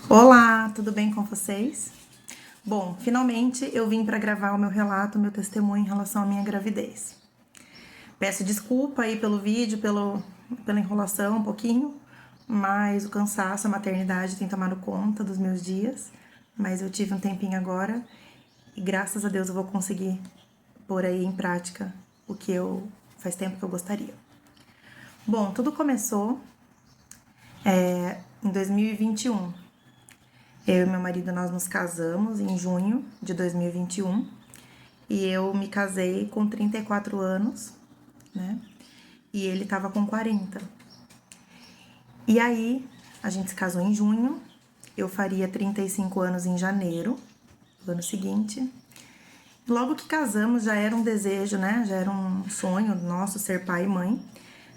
Olá, tudo bem com vocês? Bom, finalmente eu vim para gravar o meu relato, o meu testemunho em relação à minha gravidez. Peço desculpa aí pelo vídeo, pela enrolação um pouquinho, mas o cansaço, a maternidade tem tomado conta dos meus dias, mas eu tive um tempinho agora e graças a Deus eu vou conseguir pôr aí em prática o que eu faz tempo que eu gostaria. Bom, tudo começou em 2021. Eu e meu marido, nós nos casamos em junho de 2021 e eu me casei com 34 anos, né? E ele tava com 40. E aí, a gente se casou em junho, eu faria 35 anos em janeiro do ano seguinte. Logo que casamos, já era um desejo, né? Já era um sonho nosso ser pai e mãe.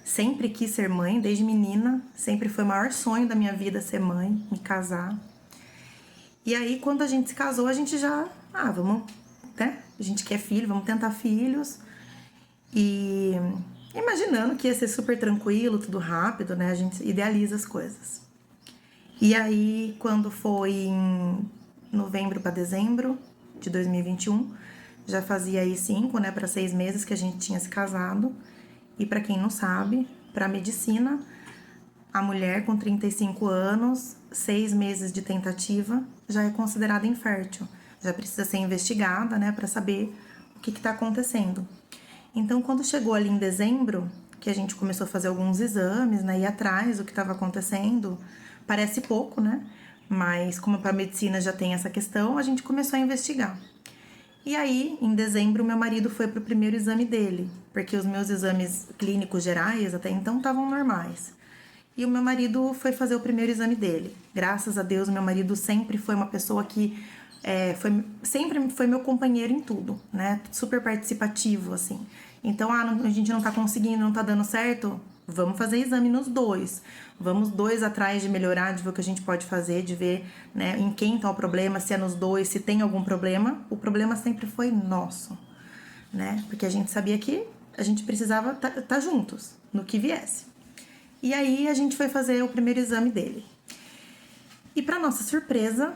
Sempre quis ser mãe, desde menina. Sempre foi o maior sonho da minha vida ser mãe, me casar. E aí, quando a gente se casou, a gente já... vamos, né? A gente quer filho, vamos tentar filhos. E imaginando que ia ser super tranquilo, tudo rápido, né? A gente idealiza as coisas. E aí, quando foi em novembro para dezembro de 2021, já fazia aí 5, né, para 6 meses que a gente tinha se casado. E para quem não sabe, para medicina, a mulher com 35 anos, 6 meses de tentativa, já é considerada infértil. Já precisa ser investigada, né, para saber o que está acontecendo. Então, quando chegou ali em dezembro, que a gente começou a fazer alguns exames, né, ir atrás do que estava acontecendo, parece pouco, né? Mas como para medicina já tem essa questão, a gente começou a investigar. E aí, em dezembro, meu marido foi para o primeiro exame dele, porque os meus exames clínicos gerais até então estavam normais. E o meu marido foi fazer o primeiro exame dele. Graças a Deus, meu marido sempre foi uma pessoa que sempre foi meu companheiro em tudo, né? Super participativo, assim. Então, a gente não tá conseguindo, não tá dando certo, vamos fazer exame nos dois. Vamos dois atrás de melhorar, de ver o que a gente pode fazer, de ver, né, em quem tá o problema, se é nos dois, se tem algum problema. O problema sempre foi nosso, né? Porque a gente sabia que a gente precisava tá juntos, no que viesse. E aí a gente foi fazer o primeiro exame dele. E para nossa surpresa,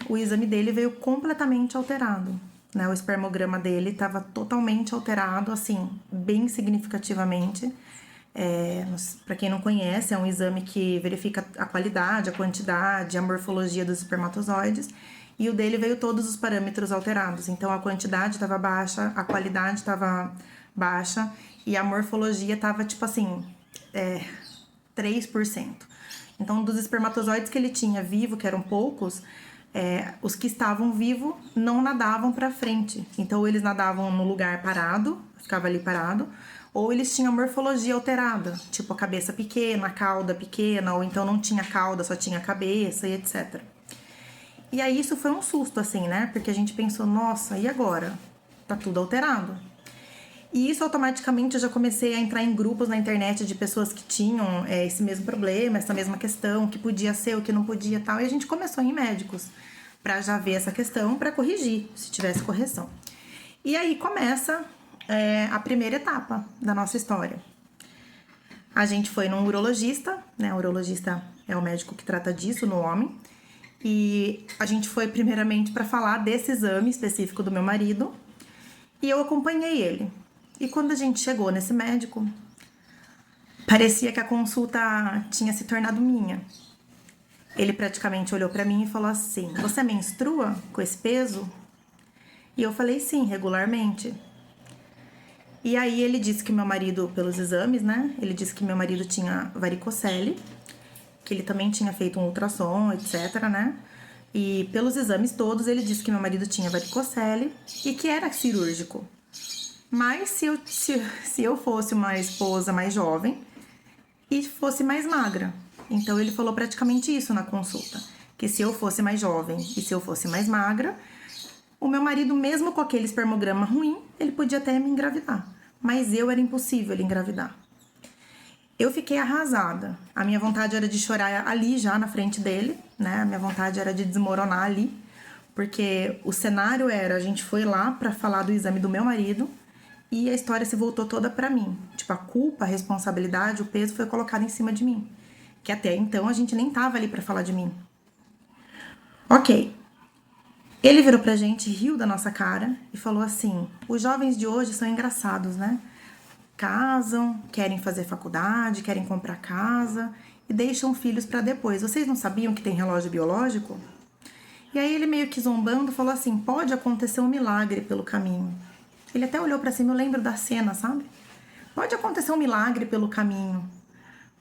o exame dele veio completamente alterado, né? O espermograma dele estava totalmente alterado, assim, bem significativamente. Para quem não conhece, é um exame que verifica a qualidade, a quantidade, a morfologia dos espermatozoides. E o dele veio todos os parâmetros alterados. Então a quantidade estava baixa, a qualidade estava baixa e a morfologia estava tipo assim, 3%. Então, dos espermatozoides que ele tinha vivo, que eram poucos, os que estavam vivos não nadavam para frente. Então, eles nadavam no lugar parado, ficava ali parado, ou eles tinham morfologia alterada, tipo a cabeça pequena, a cauda pequena, ou então não tinha cauda, só tinha cabeça e etc. E aí isso foi um susto, assim, né? Porque a gente pensou, nossa, e agora? Tá tudo alterado. E isso automaticamente eu já comecei a entrar em grupos na internet de pessoas que tinham esse mesmo problema, essa mesma questão, o que podia ser, o que não podia e tal. E a gente começou a ir em médicos para já ver essa questão, para corrigir, se tivesse correção. E aí começa a primeira etapa da nossa história. A gente foi num urologista, né? O urologista é o médico que trata disso no homem. E a gente foi primeiramente para falar desse exame específico do meu marido. E eu acompanhei ele. E quando a gente chegou nesse médico, parecia que a consulta tinha se tornado minha. Ele praticamente olhou pra mim e falou assim: "Você menstrua com esse peso?" E eu falei: "Sim, regularmente." E aí ele disse que meu marido, pelos exames, né? Ele disse que meu marido tinha varicocele, que ele também tinha feito um ultrassom, etc, né? E pelos exames todos, ele disse que meu marido tinha varicocele e que era cirúrgico. Mas se eu fosse uma esposa mais jovem e fosse mais magra. Então ele falou praticamente isso na consulta. Que se eu fosse mais jovem e se eu fosse mais magra, o meu marido, mesmo com aquele espermograma ruim, ele podia até me engravidar. Mas era impossível ele engravidar. Eu fiquei arrasada. A minha vontade era de chorar ali já na frente dele, né? A minha vontade era de desmoronar ali. Porque o cenário era, a gente foi lá pra falar do exame do meu marido e a história se voltou toda pra mim. Tipo, a culpa, a responsabilidade, o peso foi colocado em cima de mim. Que até então a gente nem tava ali pra falar de mim. Ok. Ele virou pra gente, riu da nossa cara e falou assim: os jovens de hoje são engraçados, né? Casam, querem fazer faculdade, querem comprar casa e deixam filhos pra depois. Vocês não sabiam que tem relógio biológico? E aí ele meio que zombando falou assim: pode acontecer um milagre pelo caminho. Ele até olhou pra cima, eu lembro da cena, sabe? Pode acontecer um milagre pelo caminho.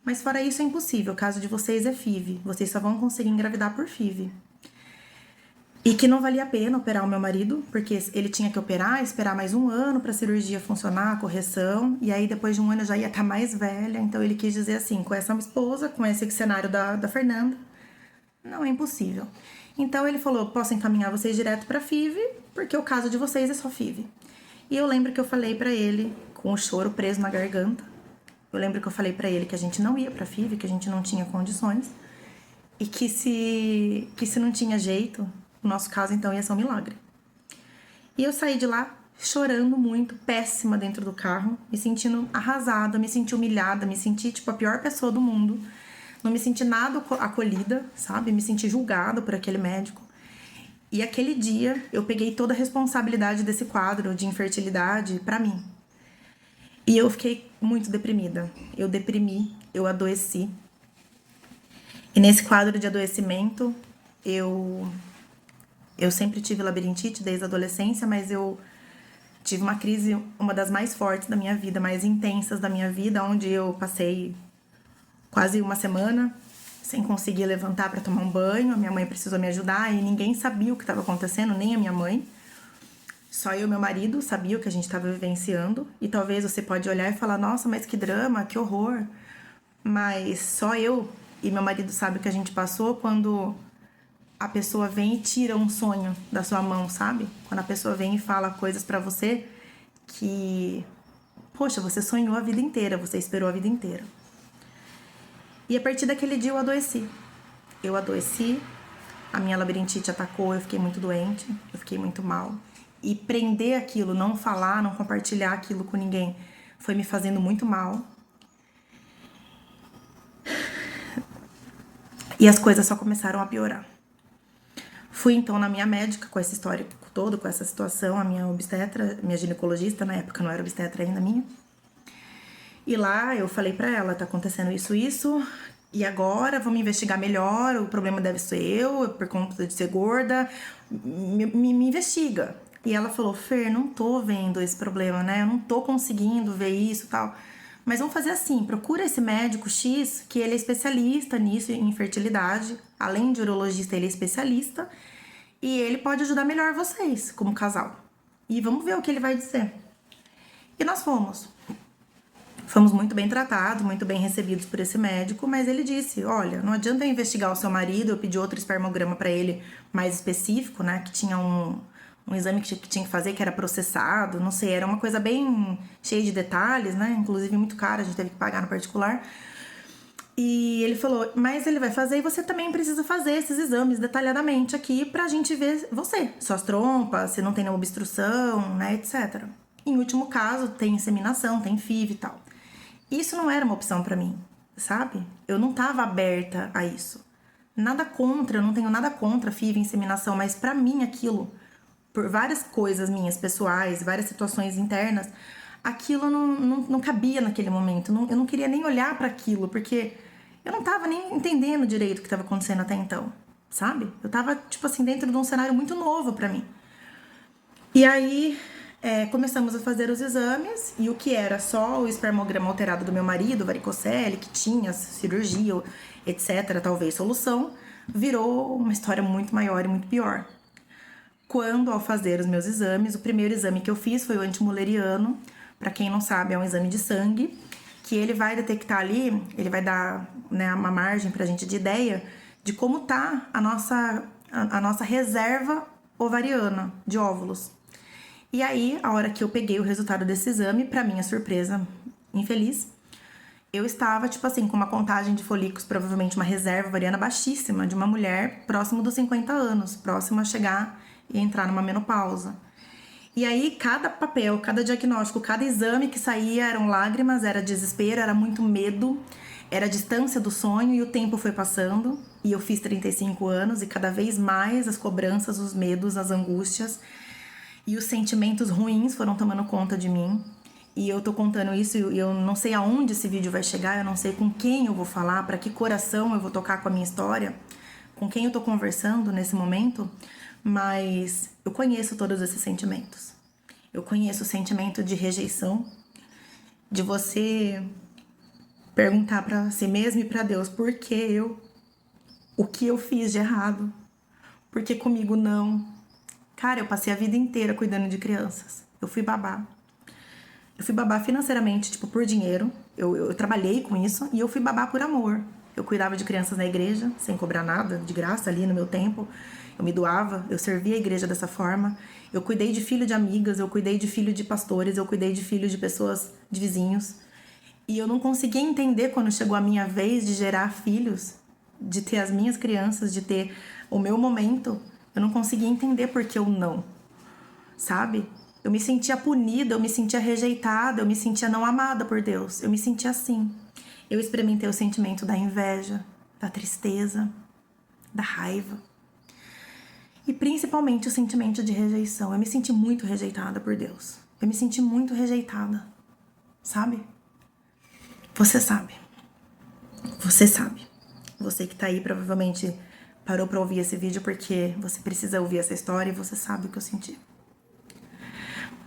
Mas fora isso é impossível. O caso de vocês é FIV. Vocês só vão conseguir engravidar por FIV. E que não valia a pena operar o meu marido, porque ele tinha que operar, esperar mais um ano pra cirurgia funcionar, a correção. E aí depois de um ano eu já ia estar mais velha. Então ele quis dizer assim, com essa esposa, com esse cenário da Fernanda, não é impossível. Então ele falou, posso encaminhar vocês direto pra FIV, porque o caso de vocês é só FIV. E eu lembro que eu falei pra ele, com o choro preso na garganta, eu lembro que eu falei pra ele que a gente não ia pra FIV, que a gente não tinha condições, e que se não tinha jeito, o nosso caso então ia ser um milagre. E eu saí de lá chorando muito, péssima dentro do carro, me sentindo arrasada, me senti humilhada, me senti tipo a pior pessoa do mundo. Não me senti nada acolhida, sabe? Me senti julgada por aquele médico. E aquele dia eu peguei toda a responsabilidade desse quadro de infertilidade pra mim. E eu fiquei muito deprimida. Eu deprimi, eu adoeci. E nesse quadro de adoecimento, eu sempre tive labirintite desde a adolescência, mas eu tive uma crise, uma das mais fortes da minha vida, mais intensas da minha vida, onde eu passei quase uma semana sem conseguir levantar para tomar um banho. A minha mãe precisou me ajudar e ninguém sabia o que estava acontecendo, nem a minha mãe. Só eu e meu marido sabia o que a gente estava vivenciando. E talvez você pode olhar e falar, nossa, mas que drama, que horror. Mas só eu e meu marido sabem o que a gente passou quando a pessoa vem e tira um sonho da sua mão, sabe? Quando a pessoa vem e fala coisas pra você que, poxa, você sonhou a vida inteira, você esperou a vida inteira. E a partir daquele dia eu adoeci. Eu adoeci, a minha labirintite atacou, eu fiquei muito doente, eu fiquei muito mal. E prender aquilo, não falar, não compartilhar aquilo com ninguém, foi me fazendo muito mal. E as coisas só começaram a piorar. Fui então na minha médica com essa história toda, com essa situação, a minha obstetra, minha ginecologista, na época não era obstetra ainda minha. E lá eu falei pra ela, tá acontecendo isso, e agora vamos investigar melhor, o problema deve ser eu, por conta de ser gorda, me investiga. E ela falou, Fer, não tô vendo esse problema, né, eu não tô conseguindo ver isso e tal, mas vamos fazer assim, procura esse médico X, que ele é especialista nisso, em fertilidade, além de urologista, ele é especialista, e ele pode ajudar melhor vocês, como casal. E vamos ver o que ele vai dizer. E nós fomos. Fomos muito bem tratados, muito bem recebidos por esse médico, mas ele disse, olha, não adianta eu investigar o seu marido, eu pedi outro espermograma pra ele mais específico, né, que tinha um exame que tinha que fazer, que era processado, não sei, era uma coisa bem cheia de detalhes, né, inclusive muito caro, a gente teve que pagar no particular. E ele falou, mas ele vai fazer e você também precisa fazer esses exames detalhadamente aqui pra gente ver você, suas trompas, se não tem nenhuma obstrução, né, etc. Em último caso, tem inseminação, tem FIV e tal. Isso não era uma opção pra mim, sabe? Eu não tava aberta a isso. Nada contra, eu não tenho nada contra FIV, inseminação, mas pra mim aquilo, por várias coisas minhas pessoais, várias situações internas, aquilo não cabia naquele momento. Eu não queria nem olhar pra aquilo, porque eu não tava nem entendendo direito o que tava acontecendo até então, sabe? Eu tava, tipo assim, dentro de um cenário muito novo pra mim. E aí, começamos a fazer os exames, e o que era só o espermograma alterado do meu marido, varicocele, que tinha cirurgia, etc., talvez solução, virou uma história muito maior e muito pior. Quando, ao fazer os meus exames, o primeiro exame que eu fiz foi o antimuleriano. Pra quem não sabe, é um exame de sangue, que ele vai detectar ali, ele vai dar, né, uma margem pra gente de ideia de como tá a nossa reserva ovariana de óvulos. E aí, a hora que eu peguei o resultado desse exame, pra minha surpresa infeliz, eu estava, tipo assim, com uma contagem de folículos, provavelmente uma reserva ovariana baixíssima, de uma mulher próximo dos 50 anos, próxima a chegar e entrar numa menopausa. E aí, cada papel, cada diagnóstico, cada exame que saía eram lágrimas, era desespero, era muito medo, era a distância do sonho, e o tempo foi passando. E eu fiz 35 anos e cada vez mais as cobranças, os medos, as angústias e os sentimentos ruins foram tomando conta de mim. E eu tô contando isso e eu não sei aonde esse vídeo vai chegar, eu não sei com quem eu vou falar, para que coração eu vou tocar com a minha história, com quem eu tô conversando nesse momento, mas eu conheço todos esses sentimentos. Eu conheço o sentimento de rejeição, de você perguntar para si mesmo e para Deus, por que eu? O que eu fiz de errado? Por que comigo não? Cara, eu passei a vida inteira cuidando de crianças. Eu fui babá. Eu fui babá financeiramente, tipo, por dinheiro. Eu trabalhei com isso e eu fui babá por amor. Eu cuidava de crianças na igreja, sem cobrar nada, de graça ali no meu tempo. Eu me doava, eu servia a igreja dessa forma. Eu cuidei de filho de amigas, eu cuidei de filho de pastores, eu cuidei de filho de pessoas, de vizinhos. E eu não conseguia entender quando chegou a minha vez de gerar filhos, de ter as minhas crianças, de ter o meu momento. Eu não conseguia entender por que eu não, sabe? Eu me sentia punida, eu me sentia rejeitada, eu me sentia não amada por Deus. Eu me sentia assim. Eu experimentei o sentimento da inveja, da tristeza, da raiva. E principalmente o sentimento de rejeição. Eu me senti muito rejeitada por Deus. Eu me senti muito rejeitada, sabe? Você sabe. Você sabe. Você que tá aí provavelmente parou pra ouvir esse vídeo porque você precisa ouvir essa história e você sabe o que eu senti.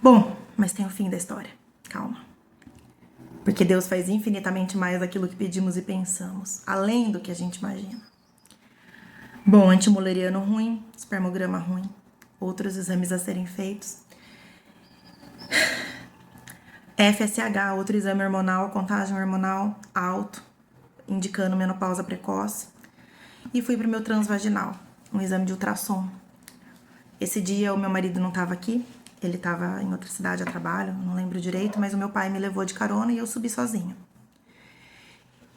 Bom, mas tem o fim da história. Calma. Porque Deus faz infinitamente mais daquilo que pedimos e pensamos, além do que a gente imagina. Bom, antimuleriano ruim, espermograma ruim, outros exames a serem feitos. FSH, outro exame hormonal, contagem hormonal alto, indicando menopausa precoce. E fui pro meu transvaginal, um exame de ultrassom. Esse dia o meu marido não estava aqui, ele estava em outra cidade a trabalho, não lembro direito, mas o meu pai me levou de carona e eu subi sozinha.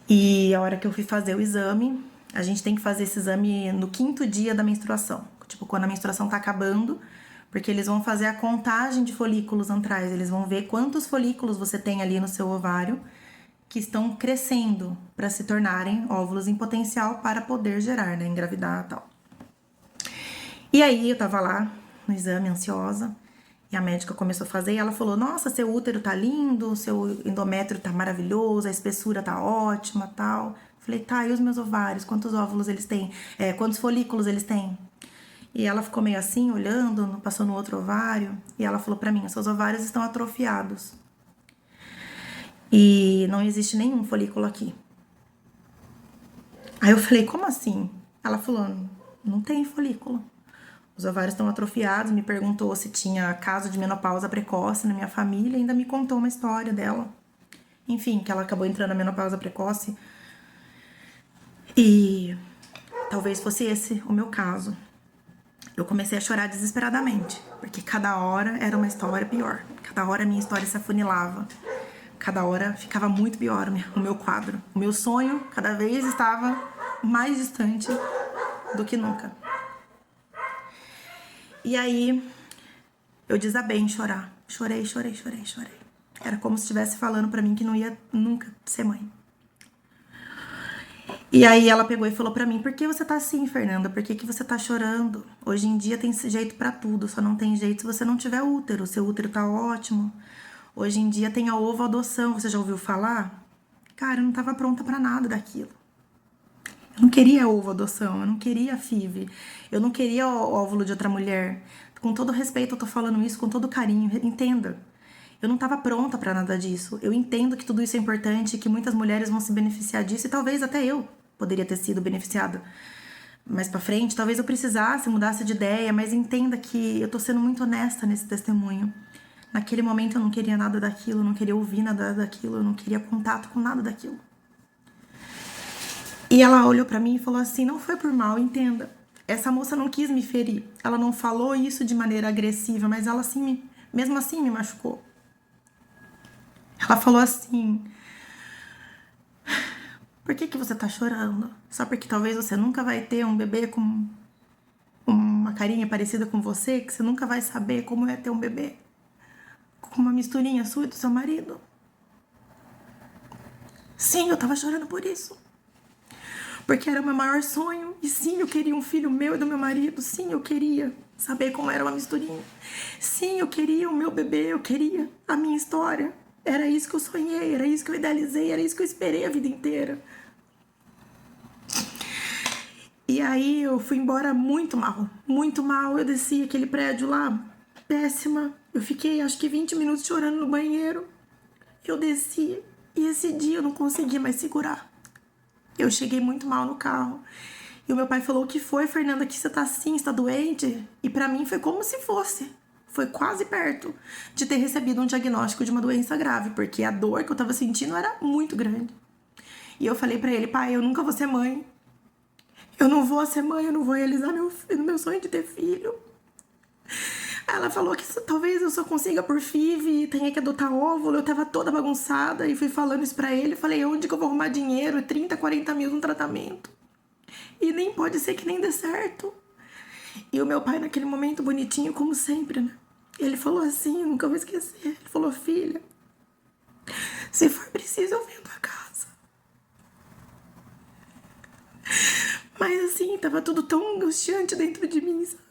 E a hora que eu fui fazer o exame, a gente tem que fazer esse exame no 5º dia da menstruação. Tipo, quando a menstruação tá acabando, porque eles vão fazer a contagem de folículos antrais, eles vão ver quantos folículos você tem ali no seu ovário que estão crescendo para se tornarem óvulos em potencial para poder gerar, né, engravidar e tal. E aí eu tava lá no exame ansiosa e a médica começou a fazer e ela falou: "Nossa, seu útero tá lindo, seu endométrio tá maravilhoso, a espessura tá ótima, tal". Falei: "Tá, e os meus ovários, quantos óvulos eles têm? Quantos folículos eles têm?". E ela ficou meio assim, olhando, passou no outro ovário, e ela falou pra mim: "Seus ovários estão atrofiados. E não existe nenhum folículo aqui". Aí eu falei: "Como assim?". Ela falou: "Não tem folículo. Os ovários estão atrofiados". Me perguntou se tinha caso de menopausa precoce na minha família, e ainda me contou uma história dela. Enfim, que ela acabou entrando na menopausa precoce. E talvez fosse esse o meu caso. Eu comecei a chorar desesperadamente, porque cada hora era uma história pior. Cada hora a minha história se afunilava. Cada hora ficava muito pior o meu quadro. O meu sonho cada vez estava mais distante do que nunca. E aí eu desabei em chorar. Chorei, chorei, chorei, chorei. Era como se estivesse falando pra mim que não ia nunca ser mãe. E aí ela pegou e falou pra mim: "Por que você tá assim, Fernanda? Por que você tá chorando? Hoje em dia tem jeito pra tudo, só não tem jeito se você não tiver útero. Seu útero tá ótimo. Hoje em dia tem a ovo-adoção, você já ouviu falar?". Cara, eu não tava pronta pra nada daquilo. Eu não queria ovo-adoção, eu não queria FIV, eu não queria o óvulo de outra mulher. Com todo respeito, eu tô falando isso com todo carinho, entenda. Eu não tava pronta pra nada disso. Eu entendo que tudo isso é importante, que muitas mulheres vão se beneficiar disso e talvez até eu poderia ter sido beneficiada mais pra frente. Talvez eu precisasse, mudasse de ideia, mas entenda que eu tô sendo muito honesta nesse testemunho. Naquele momento eu não queria nada daquilo, eu não queria ouvir nada daquilo, eu não queria contato com nada daquilo. E ela olhou pra mim e falou assim: "Não foi por mal, entenda. Essa moça não quis me ferir. Ela não falou isso de maneira agressiva, mas ela mesmo assim me machucou". Ela falou assim: "Por que você tá chorando? Só porque talvez você nunca vai ter um bebê com uma carinha parecida com você, que você nunca vai saber como é ter um bebê com uma misturinha sua e do seu marido?". Sim, eu tava chorando por isso. Porque era o meu maior sonho. E sim, eu queria um filho meu e do meu marido. Sim, eu queria saber como era uma misturinha. Sim, eu queria o meu bebê, eu queria a minha história. Era isso que eu sonhei, era isso que eu idealizei, era isso que eu esperei a vida inteira. E aí eu fui embora muito mal, muito mal. Eu desci aquele prédio lá, péssima. Eu fiquei acho que 20 minutos chorando no banheiro. Eu desci e esse dia eu não consegui mais segurar. Eu cheguei muito mal no carro. E o meu pai falou: "O que foi, Fernanda, que você tá assim, você tá doente?" E pra mim foi como se fosse. Foi quase perto de ter recebido um diagnóstico de uma doença grave, porque a dor que eu tava sentindo era muito grande. E eu falei pra ele: "Pai, eu nunca vou ser mãe. Eu não vou ser mãe, eu não vou realizar meu sonho de ter filho." Ela falou que talvez eu só consiga por FIV e tenha que adotar óvulo. Eu tava toda bagunçada e fui falando isso pra ele. Falei: "Onde que eu vou arrumar dinheiro? 30, 40 mil no tratamento. E nem pode ser que nem dê certo." E o meu pai, naquele momento, bonitinho, como sempre, né? Ele falou assim, nunca vou esquecer. Ele falou: "Filha, se for preciso, eu venho pra casa." Mas assim, tava tudo tão angustiante dentro de mim, sabe?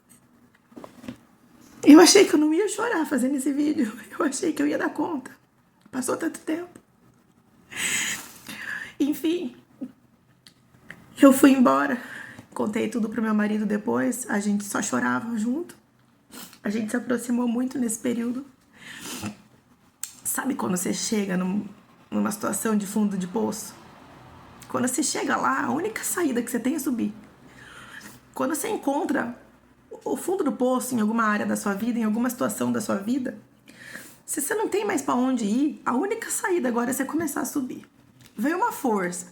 Eu achei que eu não ia chorar fazendo esse vídeo. Eu achei que eu ia dar conta. Passou tanto tempo. Enfim, eu fui embora. Contei tudo pro meu marido depois. A gente só chorava junto. A gente se aproximou muito nesse período. Sabe quando você chega numa situação de fundo de poço? Quando você chega lá, a única saída que você tem é subir. Quando você encontra o fundo do poço em alguma área da sua vida, em alguma situação da sua vida, se você não tem mais pra onde ir, a única saída agora é você começar a subir. Veio uma força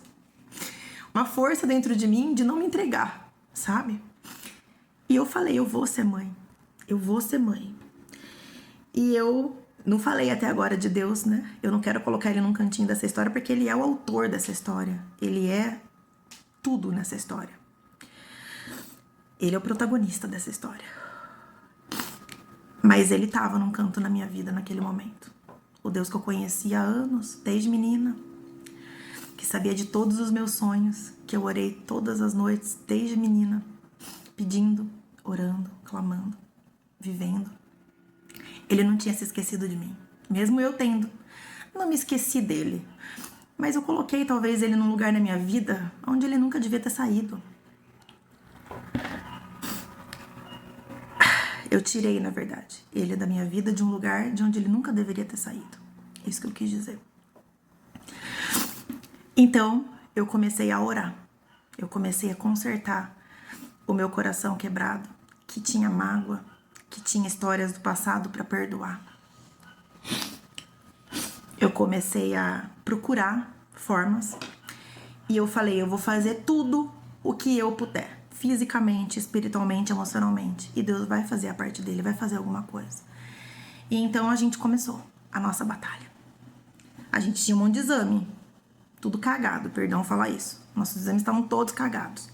dentro de mim de não me entregar, sabe? E eu falei: eu vou ser mãe, eu vou ser mãe. E eu não falei até agora de Deus, né? Eu não quero colocar ele num cantinho dessa história, porque ele é o autor dessa história. Ele é tudo nessa história. Ele é o protagonista dessa história. Mas ele tava num canto na minha vida naquele momento. O Deus que eu conhecia há anos, desde menina, que sabia de todos os meus sonhos, que eu orei todas as noites, desde menina, pedindo, orando, clamando, vivendo. Ele não tinha se esquecido de mim, mesmo eu tendo. Não me esqueci dele, mas eu coloquei talvez ele num lugar na minha vida onde ele nunca devia ter saído. Eu tirei, na verdade, ele da minha vida de um lugar de onde ele nunca deveria ter saído. Isso que eu quis dizer. Então, eu comecei a orar. Eu comecei a consertar o meu coração quebrado, que tinha mágoa, que tinha histórias do passado para perdoar. Eu comecei a procurar formas e eu falei: eu vou fazer tudo o que eu puder. Fisicamente, espiritualmente, emocionalmente. E Deus vai fazer a parte dele, vai fazer alguma coisa. E então a gente começou a nossa batalha. A gente tinha um monte de exame. Tudo cagado, perdão falar isso. Nossos exames estavam todos cagados.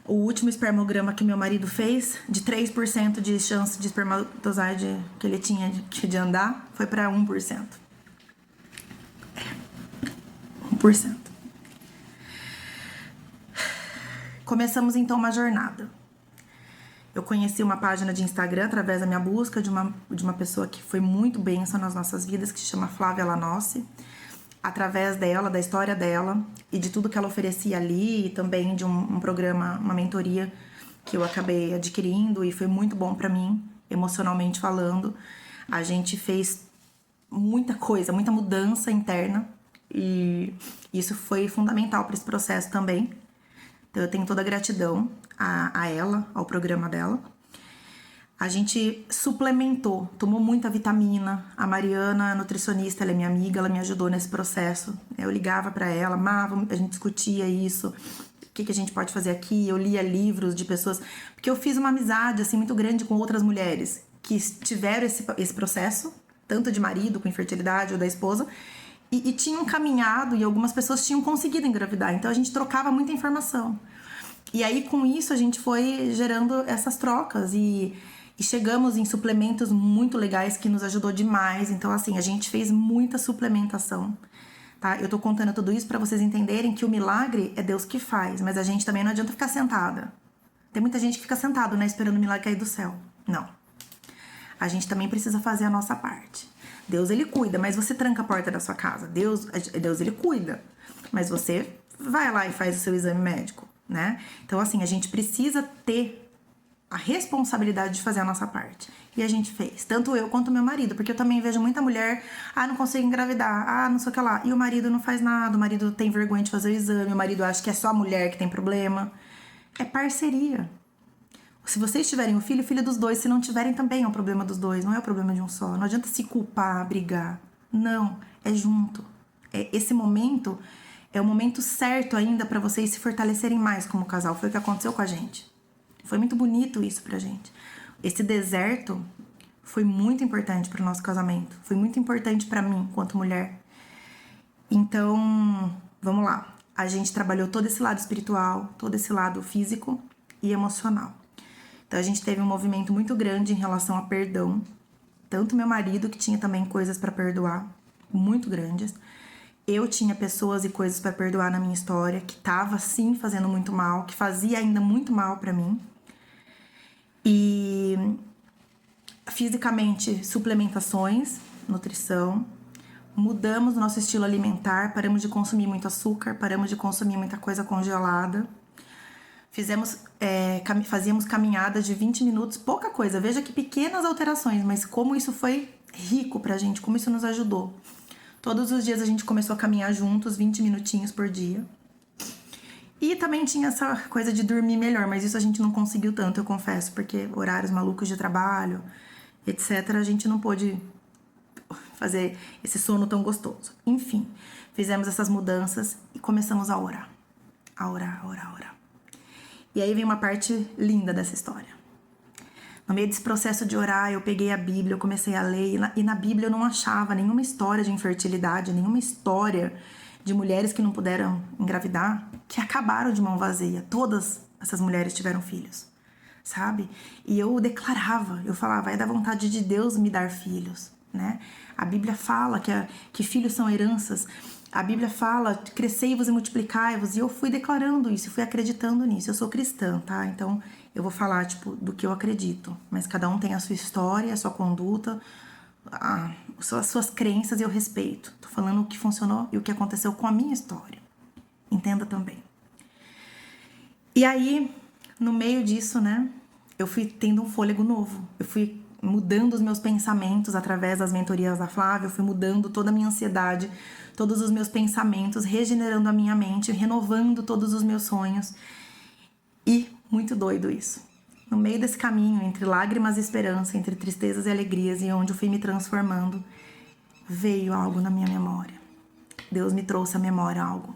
O último espermograma que meu marido fez, de 3% de chance de espermatozoide que ele tinha de andar, foi para 1%. 1%. Começamos então uma jornada. Eu conheci uma página de Instagram através da minha busca de uma pessoa que foi muito bênção nas nossas vidas, que se chama Flávia Lanossi. Através dela, da história dela e de tudo que ela oferecia ali, e também de um programa, uma mentoria que eu acabei adquirindo e foi muito bom pra mim, emocionalmente falando. A gente fez muita coisa, muita mudança interna e isso foi fundamental para esse processo também. Então eu tenho toda a gratidão a ela, ao programa dela. A gente suplementou, tomou muita vitamina. A Mariana, a nutricionista, ela é minha amiga, ela me ajudou nesse processo. Eu ligava pra ela, a gente discutia isso. O que a gente pode fazer aqui? Eu lia livros de pessoas... Porque eu fiz uma amizade, assim, muito grande com outras mulheres que tiveram esse processo, tanto de marido com infertilidade ou da esposa, e tinham caminhado e algumas pessoas tinham conseguido engravidar. Então a gente trocava muita informação. E aí, com isso, a gente foi gerando essas trocas e chegamos em suplementos muito legais que nos ajudou demais. Então, assim, a gente fez muita suplementação tá? Eu tô contando tudo isso pra vocês entenderem que o milagre é Deus que faz, mas a gente também não adianta ficar sentada. Tem muita gente que fica sentado, né, esperando o milagre cair do céu. Não. A gente também precisa fazer a nossa parte. Deus, ele cuida, mas você tranca a porta da sua casa. Deus, ele cuida, mas você vai lá e faz o seu exame médico, né? Então, assim, a gente precisa ter a responsabilidade de fazer a nossa parte. E a gente fez, tanto eu quanto meu marido, porque eu também vejo muita mulher, não consigo engravidar, não sei o que lá, e o marido não faz nada, o marido tem vergonha de fazer o exame, o marido acha que é só a mulher que tem problema. É parceria. Se vocês tiverem um filho, o filho dos dois. Se não tiverem, também é um problema dos dois. Não é o problema de um só. Não adianta se culpar, brigar. Não, é junto. Esse momento é o momento certo ainda pra vocês se fortalecerem mais como casal. Foi o que aconteceu com a gente. Foi muito bonito isso pra gente. Esse deserto foi muito importante pro nosso casamento. Foi muito importante pra mim, enquanto mulher. Então, vamos lá. A gente trabalhou todo esse lado espiritual, todo esse lado físico e emocional. Então, a gente teve um movimento muito grande em relação a perdão. Tanto meu marido, que tinha também coisas pra perdoar, muito grandes. Eu tinha pessoas e coisas pra perdoar na minha história, que tava, sim, fazendo muito mal, que fazia ainda muito mal pra mim. E, fisicamente, suplementações, nutrição. Mudamos o nosso estilo alimentar, paramos de consumir muito açúcar, paramos de consumir muita coisa congelada. Fazíamos caminhadas de 20 minutos, pouca coisa. Veja que pequenas alterações, mas como isso foi rico pra gente, como isso nos ajudou. Todos os dias a gente começou a caminhar juntos, 20 minutinhos por dia. E também tinha essa coisa de dormir melhor, mas isso a gente não conseguiu tanto, eu confesso, porque horários malucos de trabalho, etc., a gente não pôde fazer esse sono tão gostoso. Enfim, fizemos essas mudanças e começamos a orar. A orar. E aí vem uma parte linda dessa história. No meio desse processo de orar, eu peguei a Bíblia, eu comecei a ler, e na Bíblia eu não achava nenhuma história de infertilidade, nenhuma história de mulheres que não puderam engravidar, que acabaram de mão vazia. Todas essas mulheres tiveram filhos, sabe? E eu declarava, eu falava, é da vontade de Deus me dar filhos, né? A Bíblia fala que filhos são heranças. A Bíblia fala, crescei-vos e multiplicai-vos. E eu fui declarando isso, fui acreditando nisso. Eu sou cristã, tá? Então, eu vou falar, do que eu acredito. Mas cada um tem a sua história, a sua conduta, as suas crenças e eu respeito. Tô falando o que funcionou e o que aconteceu com a minha história. Entenda também. E aí, no meio disso, né, eu fui tendo um fôlego novo. Eu fui mudando os meus pensamentos através das mentorias da Flávia, eu fui mudando toda a minha ansiedade, todos os meus pensamentos, regenerando a minha mente, renovando todos os meus sonhos. E muito doido isso. No meio desse caminho, entre lágrimas e esperança, entre tristezas e alegrias, e onde eu fui me transformando, veio algo na minha memória. Deus me trouxe à memória algo.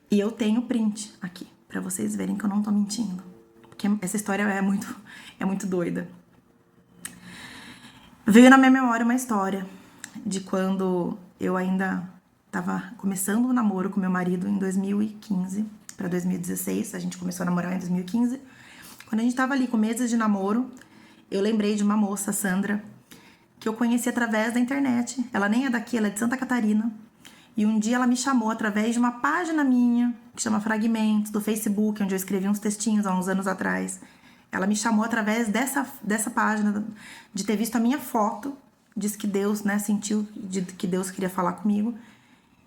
E eu tenho print aqui, pra vocês verem que eu não tô mentindo. Porque essa história é muito doida. Veio na minha memória uma história de quando eu ainda tava começando o namoro com meu marido em 2015 para 2016. A gente começou a namorar em 2015. Quando a gente tava ali com meses de namoro, eu lembrei de uma moça, Sandra, que eu conheci através da internet. Ela nem é daqui, ela é de Santa Catarina. E um dia ela me chamou através de uma página minha, que chama Fragmentos, do Facebook, onde eu escrevi uns textinhos há uns anos atrás. Ela me chamou através dessa página, de ter visto a minha foto, disse que Deus, né, sentiu que Deus queria falar comigo,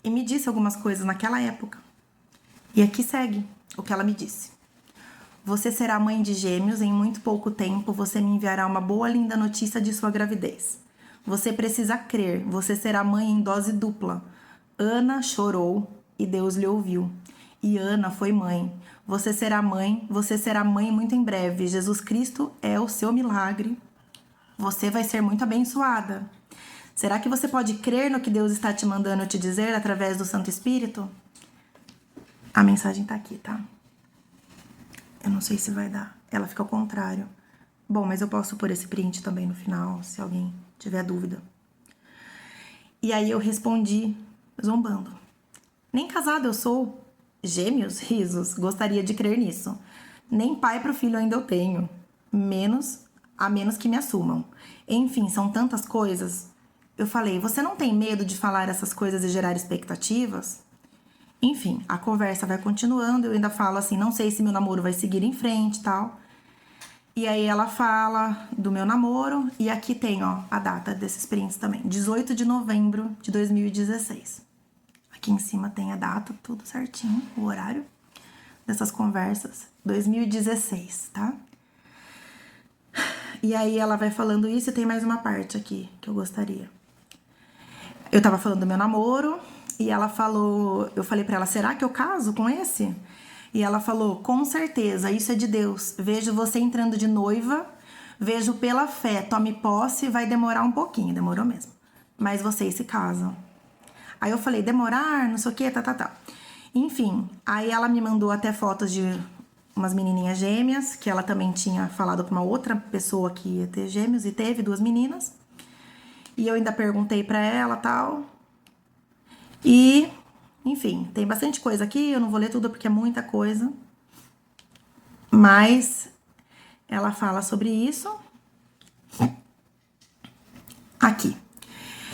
e me disse algumas coisas naquela época. E aqui segue o que ela me disse. Você será mãe de gêmeos, em muito pouco tempo você me enviará uma boa, linda notícia de sua gravidez. Você precisa crer, você será mãe em dose dupla. Ana chorou e Deus lhe ouviu. E Ana foi mãe. Você será mãe muito em breve. Jesus Cristo é o seu milagre. Você vai ser muito abençoada. Será que você pode crer no que Deus está te mandando te dizer através do Santo Espírito? A mensagem tá aqui, tá? Eu não sei se vai dar. Ela fica ao contrário. Bom, mas eu posso pôr esse print também no final, se alguém tiver dúvida. E aí eu respondi, zombando. Nem casada eu sou. Gêmeos? Risos. Gostaria de crer nisso. Nem pai pro filho ainda eu tenho. A menos que me assumam. Enfim, são tantas coisas. eu falei, você não tem medo de falar essas coisas e gerar expectativas? Enfim, a conversa vai continuando, eu ainda falo assim, não sei se meu namoro vai seguir em frente e tal. E aí ela fala do meu namoro, e aqui tem, ó, a data desses prints também, 18 de novembro de 2016. Aqui em cima tem a data, tudo certinho, o horário dessas conversas, 2016, tá? E aí ela vai falando isso e tem mais uma parte aqui que eu gostaria. Eu tava falando do meu namoro e ela falou, eu falei pra ela, será que eu caso com esse? E ela falou, com certeza, isso é de Deus. Vejo você entrando de noiva, vejo pela fé, tome posse, vai demorar um pouquinho, demorou mesmo. Mas vocês se casam. Aí eu falei, demorar, não sei o que, tá. Enfim, aí ela me mandou até fotos de umas menininhas gêmeas, que ela também tinha falado pra uma outra pessoa que ia ter gêmeos, e teve 2 meninas. E eu ainda perguntei pra ela, tal. E, enfim, tem bastante coisa aqui, eu não vou ler tudo porque é muita coisa. Mas ela fala sobre isso. Aqui.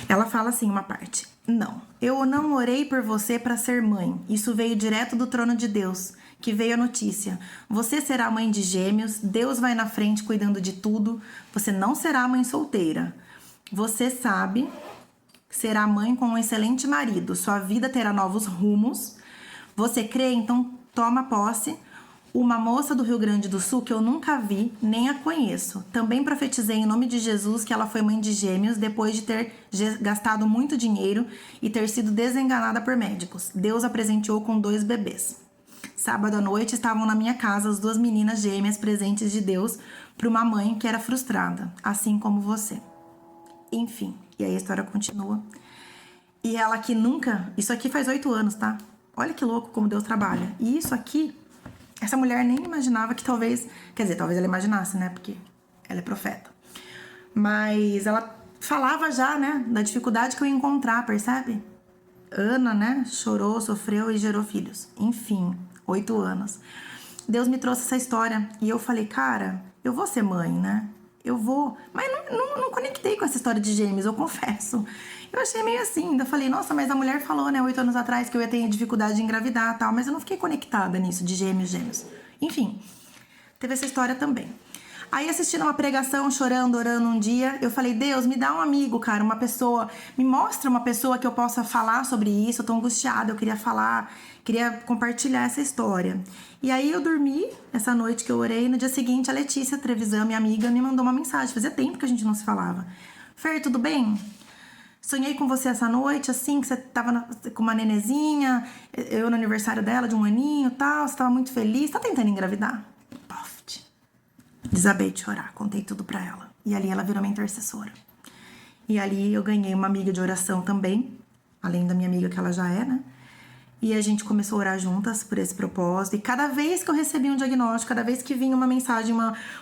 Ela fala assim, uma parte. Não, eu não orei por você para ser mãe. Isso veio direto do trono de Deus, que veio a notícia. Você será mãe de gêmeos, Deus vai na frente cuidando de tudo. Você não será mãe solteira. Você sabe que será mãe com um excelente marido. Sua vida terá novos rumos. Você crê? Então toma posse. Uma moça do Rio Grande do Sul que eu nunca vi, nem a conheço. Também profetizei em nome de Jesus que ela foi mãe de gêmeos depois de ter gastado muito dinheiro e ter sido desenganada por médicos. Deus a presenteou com 2 bebês. Sábado à noite estavam na minha casa as 2 meninas gêmeas presentes de Deus para uma mãe que era frustrada, assim como você. Enfim, e aí a história continua. E ela que nunca... Isso aqui faz 8 anos, tá? Olha que louco como Deus trabalha. E isso aqui... Essa mulher nem imaginava que talvez... Quer dizer, talvez ela imaginasse, né? Porque ela é profeta. Mas ela falava já, né? Da dificuldade que eu ia encontrar, percebe? Ana, né? Chorou, sofreu e gerou filhos. Enfim, 8 anos. Deus me trouxe essa história. E eu falei, cara, eu vou ser mãe, né? Eu vou... Mas não conectei com essa história de gêmeos, eu confesso. Eu achei meio assim, ainda falei, nossa, mas a mulher falou, né, 8 anos atrás que eu ia ter dificuldade de engravidar e tal, mas eu não fiquei conectada nisso, de gêmeos. Enfim, teve essa história também. Aí assistindo uma pregação, chorando, orando um dia, eu falei, Deus, me dá um amigo, cara, uma pessoa, me mostra uma pessoa que eu possa falar sobre isso, eu tô angustiada, eu queria falar, queria compartilhar essa história. E aí eu dormi, essa noite que eu orei, no dia seguinte a Letícia Trevisan, minha amiga, me mandou uma mensagem, fazia tempo que a gente não se falava. Fer, tudo bem? Sonhei com você essa noite, assim, que você tava com uma nenezinha, eu no aniversário dela, de 1 aninho e tal, você tava muito feliz, tá tentando engravidar? Poft. Desabei de chorar, contei tudo pra ela. E ali ela virou minha intercessora. E ali eu ganhei uma amiga de oração também, além da minha amiga que ela já é, né? E a gente começou a orar juntas por esse propósito. E cada vez que eu recebia um diagnóstico, cada vez que vinha uma mensagem,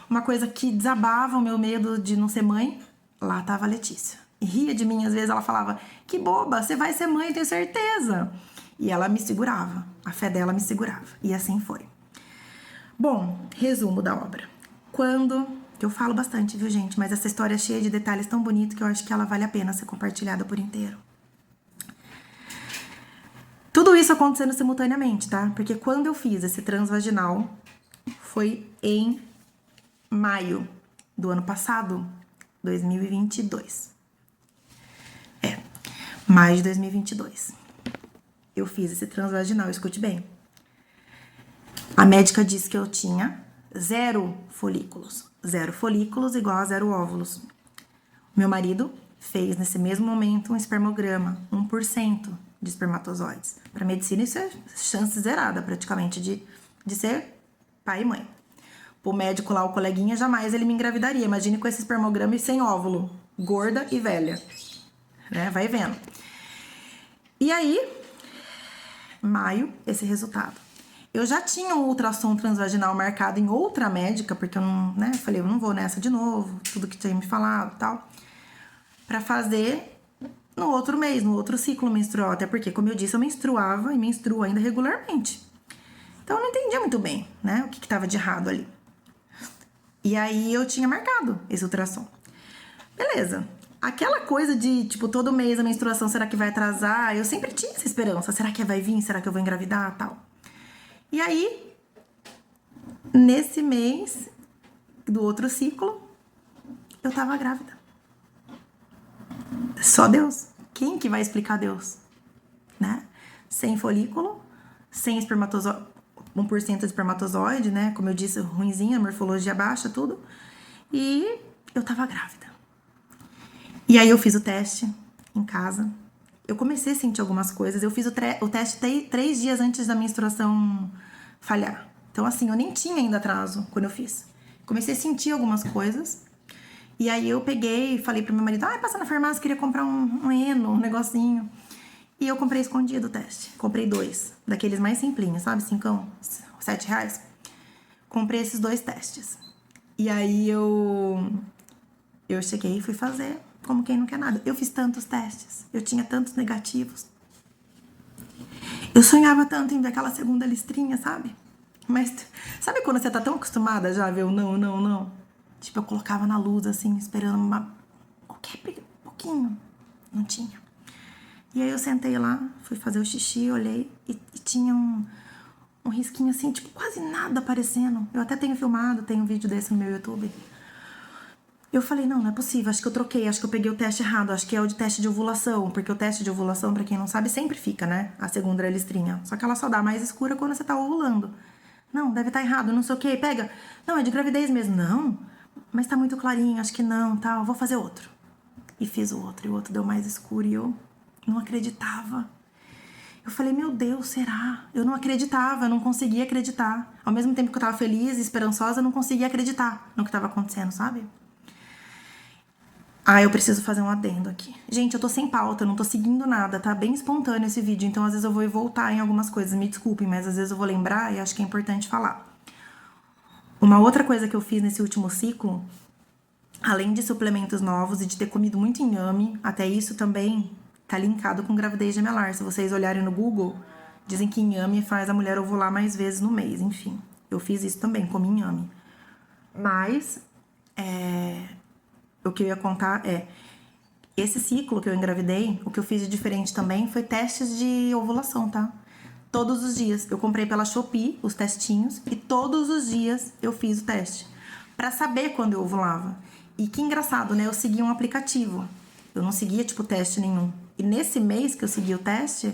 uma coisa que desabava o meu medo de não ser mãe, lá tava a Letícia. E ria de mim, às vezes ela falava, que boba, você vai ser mãe, tenho certeza. E ela me segurava, a fé dela me segurava. E assim foi. Bom, resumo da obra. Que eu falo bastante, viu, gente? Mas essa história é cheia de detalhes tão bonitos que eu acho que ela vale a pena ser compartilhada por inteiro. Tudo isso acontecendo simultaneamente, tá? Porque quando eu fiz esse transvaginal, foi em maio do ano passado, 2022. Maio de 2022. Eu fiz esse transvaginal, escute bem. A médica disse que eu tinha 0 folículos. 0 folículos igual a 0 óvulos. Meu marido fez nesse mesmo momento um espermograma, 1% de espermatozoides. Para medicina isso é chance zerada praticamente de ser pai e mãe. O médico lá, o coleguinha, jamais ele me engravidaria. Imagine com esse espermograma e sem óvulo, gorda e velha. Né? Vai vendo. E aí, maio, esse resultado. Eu já tinha um ultrassom transvaginal marcado em outra médica, porque eu não, né? Falei, eu não vou nessa de novo, tudo que tinha me falado e tal. Pra fazer no outro mês, no outro ciclo menstrual. Até porque, como eu disse, eu menstruava e menstruo ainda regularmente. Então eu não entendia muito bem, né? O que tava de errado ali. E aí eu tinha marcado esse ultrassom. Beleza. aquela coisa de, tipo, todo mês a menstruação, será que vai atrasar? Eu sempre tinha essa esperança. Será que vai vir? Será que eu vou engravidar? Tal. E aí, nesse mês do outro ciclo, eu tava grávida. Só Deus. Quem que vai explicar Deus? Né? Sem folículo, sem espermatozoide, 1% de espermatozoide, né? Como eu disse, ruinzinha, morfologia baixa, tudo. E eu tava grávida. E aí eu fiz o teste em casa. Eu comecei a sentir algumas coisas. Eu fiz o teste 3 dias antes da menstruação falhar. Então, assim, eu nem tinha ainda atraso quando eu fiz. Comecei a sentir algumas coisas. E aí eu peguei e falei pro meu marido, passa na farmácia, queria comprar um Eno, um negocinho. E eu comprei escondido o teste. Comprei 2, daqueles mais simplinhos, sabe? 5, R$7. Comprei esses 2 testes. E aí eu cheguei e fui fazer como quem não quer nada. Eu fiz tantos testes, eu tinha tantos negativos. Eu sonhava tanto em ver aquela segunda listrinha, sabe? Mas sabe quando você tá tão acostumada já a ver o não, não, não? Tipo, eu colocava na luz, assim, esperando qualquer pouquinho. Não tinha. E aí eu sentei lá, fui fazer o xixi, olhei e tinha um risquinho assim, tipo, quase nada aparecendo. Eu até tenho filmado, tenho um vídeo desse no meu YouTube. Eu falei, não é possível, acho que eu troquei, acho que eu peguei o teste errado, acho que é o de teste de ovulação, porque o teste de ovulação, pra quem não sabe, sempre fica, né? A segunda listrinha. Só que ela só dá mais escura quando você tá ovulando. Não, deve estar errado, não sei o que, pega. Não, é de gravidez mesmo. Não, mas tá muito clarinho, acho que não, tal, vou fazer outro. E fiz o outro, e o outro deu mais escuro e eu não acreditava. Eu falei, meu Deus, será? Eu não acreditava, eu não conseguia acreditar. Ao mesmo tempo que eu tava feliz e esperançosa, eu não conseguia acreditar no que tava acontecendo, sabe? Eu preciso fazer um adendo aqui. Gente, eu tô sem pauta, eu não tô seguindo nada, tá bem espontâneo esse vídeo, então às vezes eu vou voltar em algumas coisas, me desculpem, mas às vezes eu vou lembrar e acho que é importante falar. Uma outra coisa que eu fiz nesse último ciclo, além de suplementos novos e de ter comido muito inhame, até isso também tá linkado com gravidez gemelar. Se vocês olharem no Google, dizem que inhame faz a mulher ovular mais vezes no mês, enfim. Eu fiz isso também, comi inhame. Mas, o que eu ia contar esse ciclo que eu engravidei, o que eu fiz de diferente também foi testes de ovulação, tá? Todos os dias. Eu comprei pela Shopee os testinhos e todos os dias eu fiz o teste. Pra saber quando eu ovulava. E que engraçado, né? Eu seguia um aplicativo. Eu não seguia, tipo, teste nenhum. E nesse mês que eu segui o teste,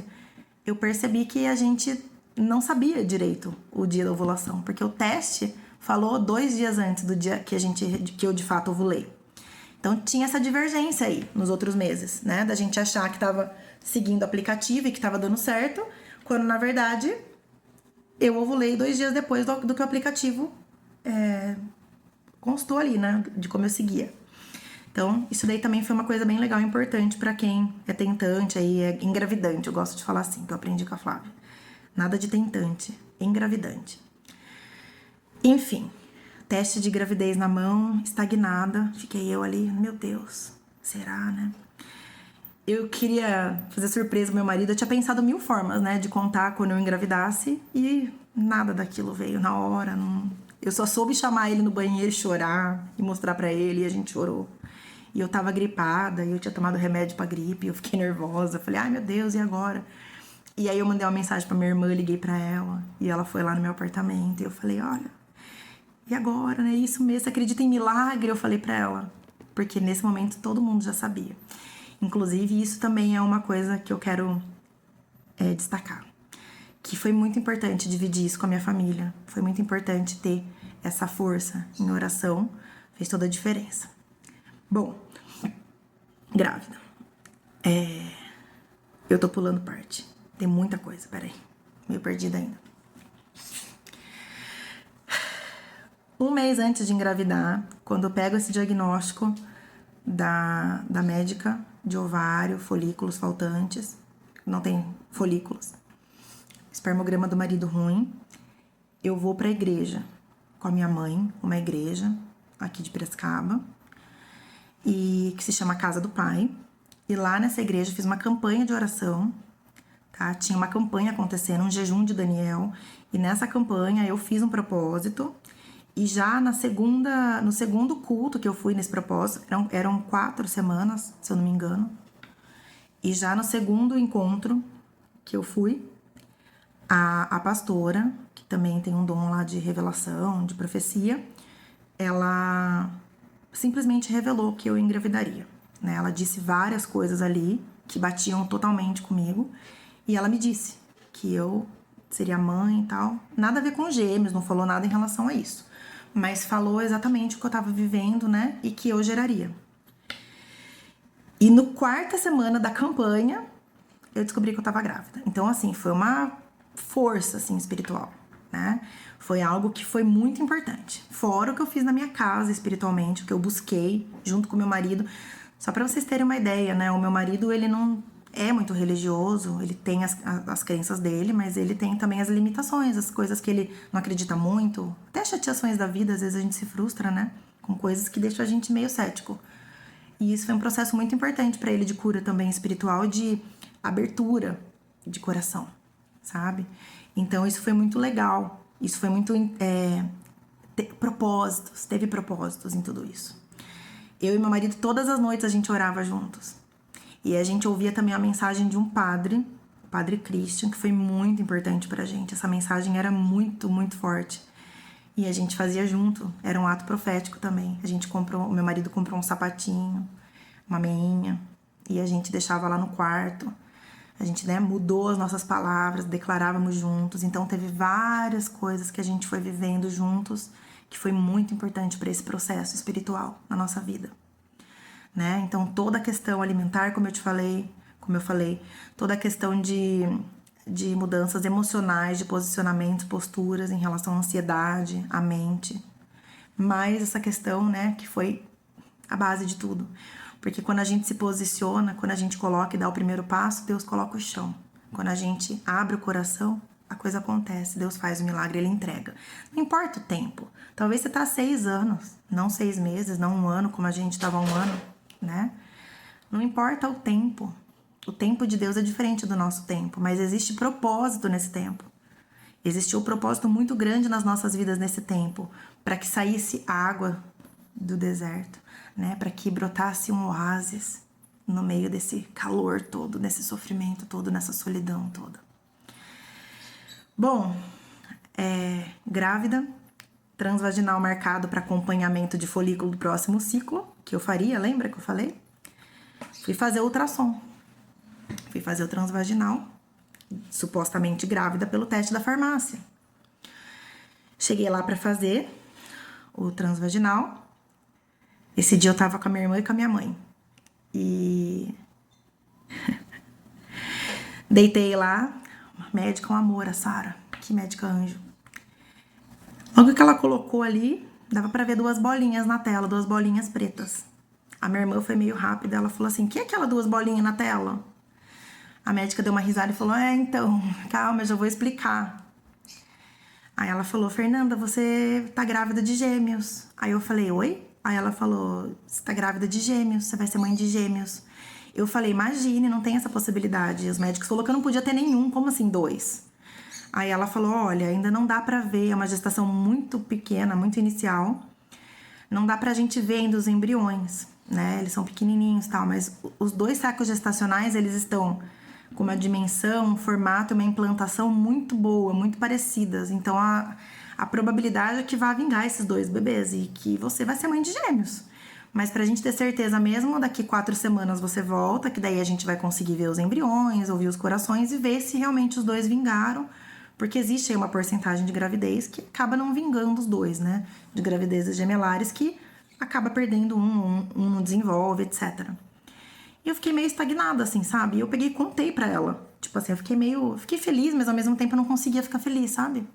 eu percebi que a gente não sabia direito o dia da ovulação. Porque o teste falou 2 dias antes do dia que eu de fato ovulei. Então tinha essa divergência aí nos outros meses, né? Da gente achar que tava seguindo o aplicativo e que tava dando certo, quando na verdade eu ovulei 2 dias depois do que o aplicativo constou ali, né? De como eu seguia. Então, isso daí também foi uma coisa bem legal e importante pra quem é tentante aí, é engravidante. Eu gosto de falar assim, que eu aprendi com a Flávia. Nada de tentante, engravidante. Enfim, teste de gravidez na mão, estagnada. Fiquei eu ali, meu Deus, será, né? Eu queria fazer surpresa pro meu marido. Eu tinha pensado 1000 formas, né, de contar quando eu engravidasse. E nada daquilo veio na hora. Não... Eu só soube chamar ele no banheiro e chorar. E mostrar pra ele, e a gente chorou. E eu tava gripada, e eu tinha tomado remédio pra gripe. Eu fiquei nervosa. Falei, ai meu Deus, e agora? E aí eu mandei uma mensagem pra minha irmã, liguei pra ela. E ela foi lá no meu apartamento. E eu falei, olha... E agora, né? Isso mesmo, você acredita em milagre? Eu falei pra ela. Porque nesse momento todo mundo já sabia. Inclusive, isso também é uma coisa que eu quero destacar. Que foi muito importante dividir isso com a minha família. Foi muito importante ter essa força em oração. Fez toda a diferença. Bom, grávida. Eu tô pulando parte. Tem muita coisa, peraí. Meio perdida ainda. 1 mês antes de engravidar, quando eu pego esse diagnóstico da médica de ovário, folículos faltantes, não tem folículos, espermograma do marido ruim, eu vou pra igreja com a minha mãe, uma igreja aqui de Piracicaba, e que se chama Casa do Pai. E lá nessa igreja eu fiz uma campanha de oração, tá? Tinha uma campanha acontecendo, um jejum de Daniel, e nessa campanha eu fiz um propósito. E já no segundo culto que eu fui nesse propósito, eram 4 semanas, se eu não me engano. E já no segundo encontro que eu fui, a pastora, que também tem um dom lá de revelação, de profecia, ela simplesmente revelou que eu engravidaria, né? Ela disse várias coisas ali que batiam totalmente comigo. E ela me disse que eu seria mãe e tal. Nada a ver com gêmeos, não falou nada em relação a isso. Mas falou exatamente o que eu tava vivendo, né? E que eu geraria. E no quarta semana da campanha, eu descobri que eu tava grávida. Então, assim, foi uma força, assim, espiritual, né? Foi algo que foi muito importante. Fora o que eu fiz na minha casa espiritualmente, o que eu busquei junto com meu marido. Só pra vocês terem uma ideia, né? O meu marido, ele não é muito religioso, ele tem as crenças dele, mas ele tem também as limitações, as coisas que ele não acredita muito. Até as chateações da vida, às vezes a gente se frustra, né? Com coisas que deixam a gente meio cético. E isso foi um processo muito importante pra ele de cura também espiritual, de abertura de coração, sabe? Então isso foi muito legal. Isso foi muito teve propósitos em tudo isso. Eu e meu marido, todas as noites a gente orava juntos. E a gente ouvia também a mensagem de um padre, o Padre Christian, que foi muito importante pra gente. Essa mensagem era muito, muito forte. E a gente fazia junto, era um ato profético também. O meu marido comprou um sapatinho, uma meinha, e a gente deixava lá no quarto. A gente, né, mudou as nossas palavras, declarávamos juntos. Então teve várias coisas que a gente foi vivendo juntos, que foi muito importante para esse processo espiritual na nossa vida, né? Então toda a questão alimentar, como eu falei, toda a questão de mudanças emocionais, de posicionamentos, posturas em relação à ansiedade, à mente. Mas essa questão, né, que foi a base de tudo. Porque quando a gente se posiciona, quando a gente coloca e dá o primeiro passo, Deus coloca o chão. Quando a gente abre o coração, a coisa acontece. Deus faz o milagre, Ele entrega. Não importa o tempo. Talvez você tá 6 anos, não 6 meses, não 1 ano, como a gente estava 1 ano, né? Não importa o tempo. O tempo de Deus é diferente do nosso tempo, mas existe propósito nesse tempo. Existiu um propósito muito grande nas nossas vidas nesse tempo, para que saísse água do deserto, né? Para que brotasse um oásis no meio desse calor todo, desse sofrimento todo, nessa solidão toda. Bom, grávida, transvaginal marcado para acompanhamento de folículo do próximo ciclo, que eu faria, lembra que eu falei? Fui fazer ultrassom. Fui fazer o transvaginal, supostamente grávida, pelo teste da farmácia. Cheguei lá para fazer o transvaginal. Esse dia eu tava com a minha irmã e com a minha mãe. E deitei lá, médica um amor, a Sara. Que médica anjo. Logo que ela colocou ali, dava pra ver 2 bolinhas na tela, 2 bolinhas pretas. A minha irmã foi meio rápida, ela falou assim, que é aquela 2 bolinhas na tela? A médica deu uma risada e falou, então, calma, eu já vou explicar. Aí ela falou, Fernanda, você tá grávida de gêmeos. Aí eu falei, oi? Aí ela falou, você tá grávida de gêmeos, você vai ser mãe de gêmeos. Eu falei, imagine, não tem essa possibilidade. E os médicos falaram que eu não podia ter nenhum, como assim 2? Aí ela falou, olha, ainda não dá pra ver, é uma gestação muito pequena, muito inicial. Não dá pra gente ver ainda os embriões, né? Eles são pequenininhos e tal, mas os 2 sacos gestacionais, eles estão com uma dimensão, um formato, uma implantação muito boa, muito parecidas. Então, a probabilidade é que vá vingar esses 2 bebês e que você vai ser mãe de gêmeos. Mas pra gente ter certeza mesmo, daqui 4 semanas você volta, que daí a gente vai conseguir ver os embriões, ouvir os corações e ver se realmente os 2 vingaram. Porque existe aí uma porcentagem de gravidez que acaba não vingando os 2, né? De gravidezes gemelares que acaba perdendo um não desenvolve, etc. E eu fiquei meio estagnada, assim, sabe? E eu peguei e contei pra ela. Tipo assim, fiquei feliz, mas ao mesmo tempo eu não conseguia ficar feliz, sabe?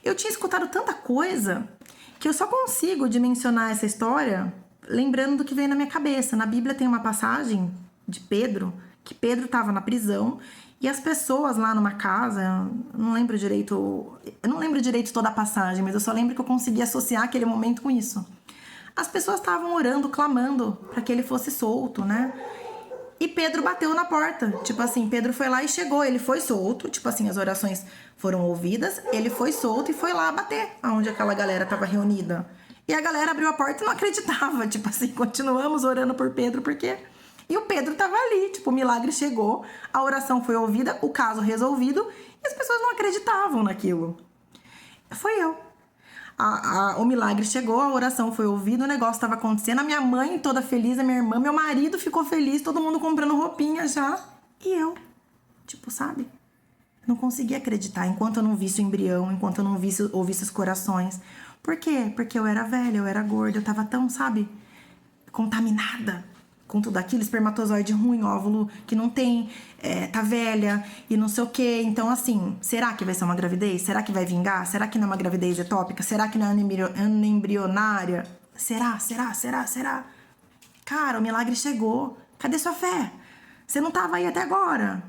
Eu tinha escutado tanta coisa que eu só consigo dimensionar essa história lembrando do que veio na minha cabeça. Na Bíblia tem uma passagem de Pedro, que Pedro tava na prisão e as pessoas lá numa casa, eu não lembro direito toda a passagem, mas eu só lembro que eu consegui associar aquele momento com isso. As pessoas estavam orando, clamando para que ele fosse solto, né? E Pedro bateu na porta. Tipo assim, Pedro foi lá e chegou. Ele foi solto. Tipo assim, as orações foram ouvidas. Ele foi solto e foi lá bater aonde aquela galera tava reunida. E a galera abriu a porta e não acreditava. Tipo assim, continuamos orando por Pedro, porque... E o Pedro tava ali. Tipo, o milagre chegou. A oração foi ouvida. O caso resolvido. E as pessoas não acreditavam naquilo. Foi eu. O milagre chegou, a oração foi ouvida, o negócio estava acontecendo, a minha mãe toda feliz, a minha irmã, meu marido ficou feliz, todo mundo comprando roupinha já. E eu, tipo, sabe? Não conseguia acreditar enquanto eu não visse o embrião, enquanto eu não ouvisse os corações. Por quê? Porque eu era velha, eu era gorda, eu tava tão, sabe, contaminada com tudo aquilo, espermatozoide ruim, óvulo que não tem, tá velha e não sei o que. Então, assim, será que vai ser uma gravidez? Será que vai vingar? Será que não é uma gravidez etópica? Será que não é anembrionária? Será? Cara, o milagre chegou. Cadê sua fé? Você não tava aí até agora.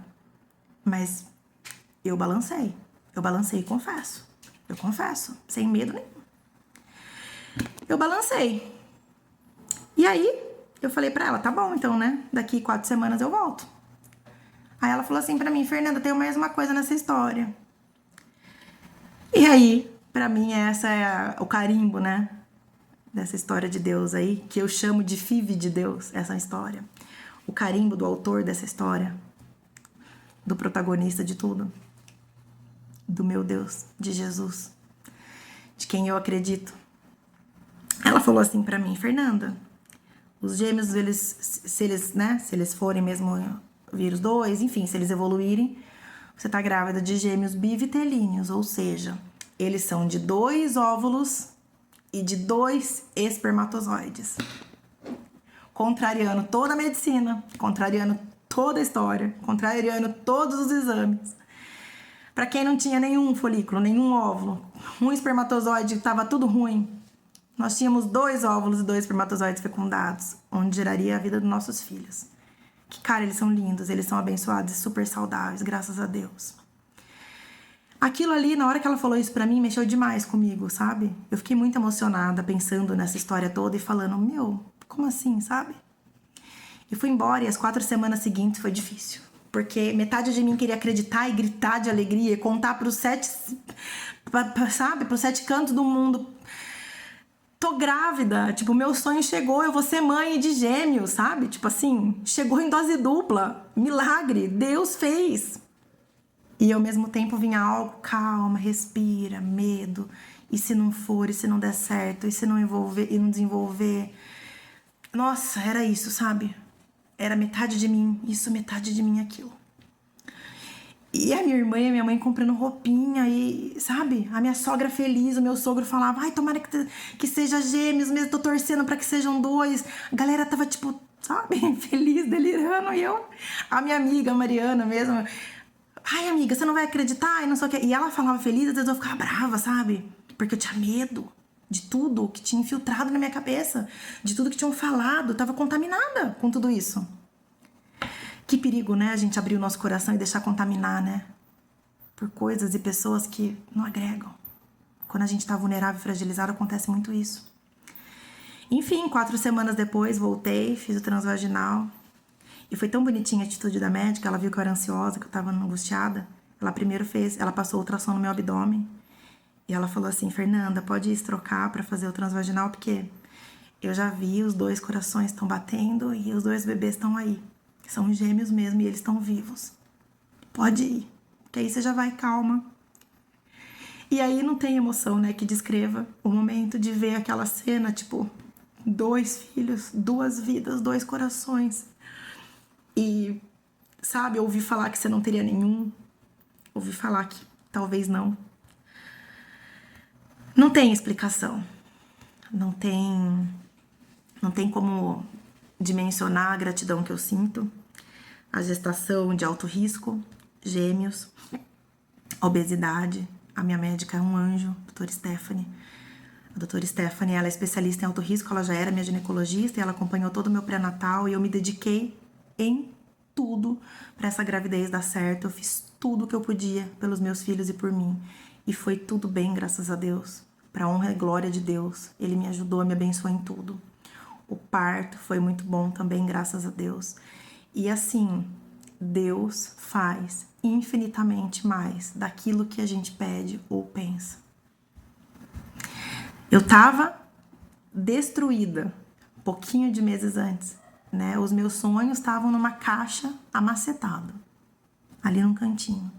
Mas eu balancei. Eu balancei, confesso. Eu confesso, sem medo nenhum. Eu balancei. E aí, eu falei pra ela, tá bom, então, né? Daqui 4 semanas eu volto. Aí ela falou assim pra mim, Fernanda, tem mais uma coisa nessa história. E aí, pra mim, essa é o carimbo, né? Dessa história de Deus aí, que eu chamo de FIV de Deus, essa história. O carimbo do autor dessa história, do protagonista de tudo, do meu Deus, de Jesus, de quem eu acredito. Ela falou assim pra mim, Fernanda, os gêmeos, se eles forem mesmo vírus 2, enfim, se eles evoluírem, você tá grávida de gêmeos bivitelíneos, ou seja, eles são de 2 óvulos e de 2 espermatozoides. Contrariando toda a medicina, contrariando toda a história, contrariando todos os exames. Para quem não tinha nenhum folículo, nenhum óvulo, um espermatozoide, tava tudo ruim. Nós tínhamos 2 óvulos e 2 espermatozoides fecundados, onde geraria a vida dos nossos filhos. Que, cara, eles são lindos, eles são abençoados e super saudáveis, graças a Deus. Aquilo ali, na hora que ela falou isso pra mim, mexeu demais comigo, sabe? Eu fiquei muito emocionada pensando nessa história toda e falando, meu, como assim, sabe? E fui embora e as 4 semanas seguintes foi difícil. Porque metade de mim queria acreditar e gritar de alegria e contar pros 7, sabe? Pros 7 cantos do mundo. Tô grávida, tipo, meu sonho chegou, eu vou ser mãe de gêmeos, sabe? Tipo assim, chegou em dose dupla, milagre, Deus fez. E ao mesmo tempo vinha algo, calma, respira, medo. E se não for, e se não der certo, e se não envolver e não desenvolver? Nossa, era isso, sabe? Era metade de mim isso, metade de mim aquilo. E a minha irmã e a minha mãe comprando roupinha e, sabe? A minha sogra feliz, o meu sogro falava, ai, tomara que seja gêmeos mesmo, tô torcendo pra que sejam 2. A galera tava, tipo, sabe? Feliz, delirando. E eu, a minha amiga, a Mariana mesmo, ai, amiga, você não vai acreditar? E não sei o quê. E ela falava feliz, às vezes eu ficava brava, sabe? Porque eu tinha medo de tudo que tinha infiltrado na minha cabeça, de tudo que tinham falado. Eu tava contaminada com tudo isso. Que perigo, né? A gente abrir o nosso coração e deixar contaminar, né? Por coisas e pessoas que não agregam. Quando a gente tá vulnerável e fragilizado, acontece muito isso. Enfim, 4 semanas depois, voltei, fiz o transvaginal. E foi tão bonitinha a atitude da médica, ela viu que eu era ansiosa, que eu tava angustiada. Ela passou o ultrassom no meu abdômen. E ela falou assim, Fernanda, pode ir trocar pra fazer o transvaginal, porque eu já vi, os 2 corações estão batendo e os 2 bebês estão aí. São gêmeos mesmo e eles estão vivos. Pode ir, que aí você já vai calma. E aí não tem emoção, né, que descreva o momento de ver aquela cena, tipo, 2 filhos, 2 vidas, 2 corações. E, sabe, eu ouvi falar que você não teria nenhum. Ouvi falar que talvez não. Não tem explicação. Não tem como dimensionar a gratidão que eu sinto. A gestação de alto risco, gêmeos, obesidade. A minha médica é um anjo, a doutora Stephanie. A doutora Stephanie, ela é especialista em alto risco, ela já era minha ginecologista e ela acompanhou todo o meu pré-natal e eu me dediquei em tudo para essa gravidez dar certo. Eu fiz tudo que eu podia pelos meus filhos e por mim. E foi tudo bem, graças a Deus. Para honra e glória de Deus. Ele me ajudou, me abençoou em tudo. O parto foi muito bom também, graças a Deus. E assim, Deus faz infinitamente mais daquilo que a gente pede ou pensa. Eu tava destruída, pouquinho de meses antes, né? Os meus sonhos estavam numa caixa amacetada, ali num cantinho.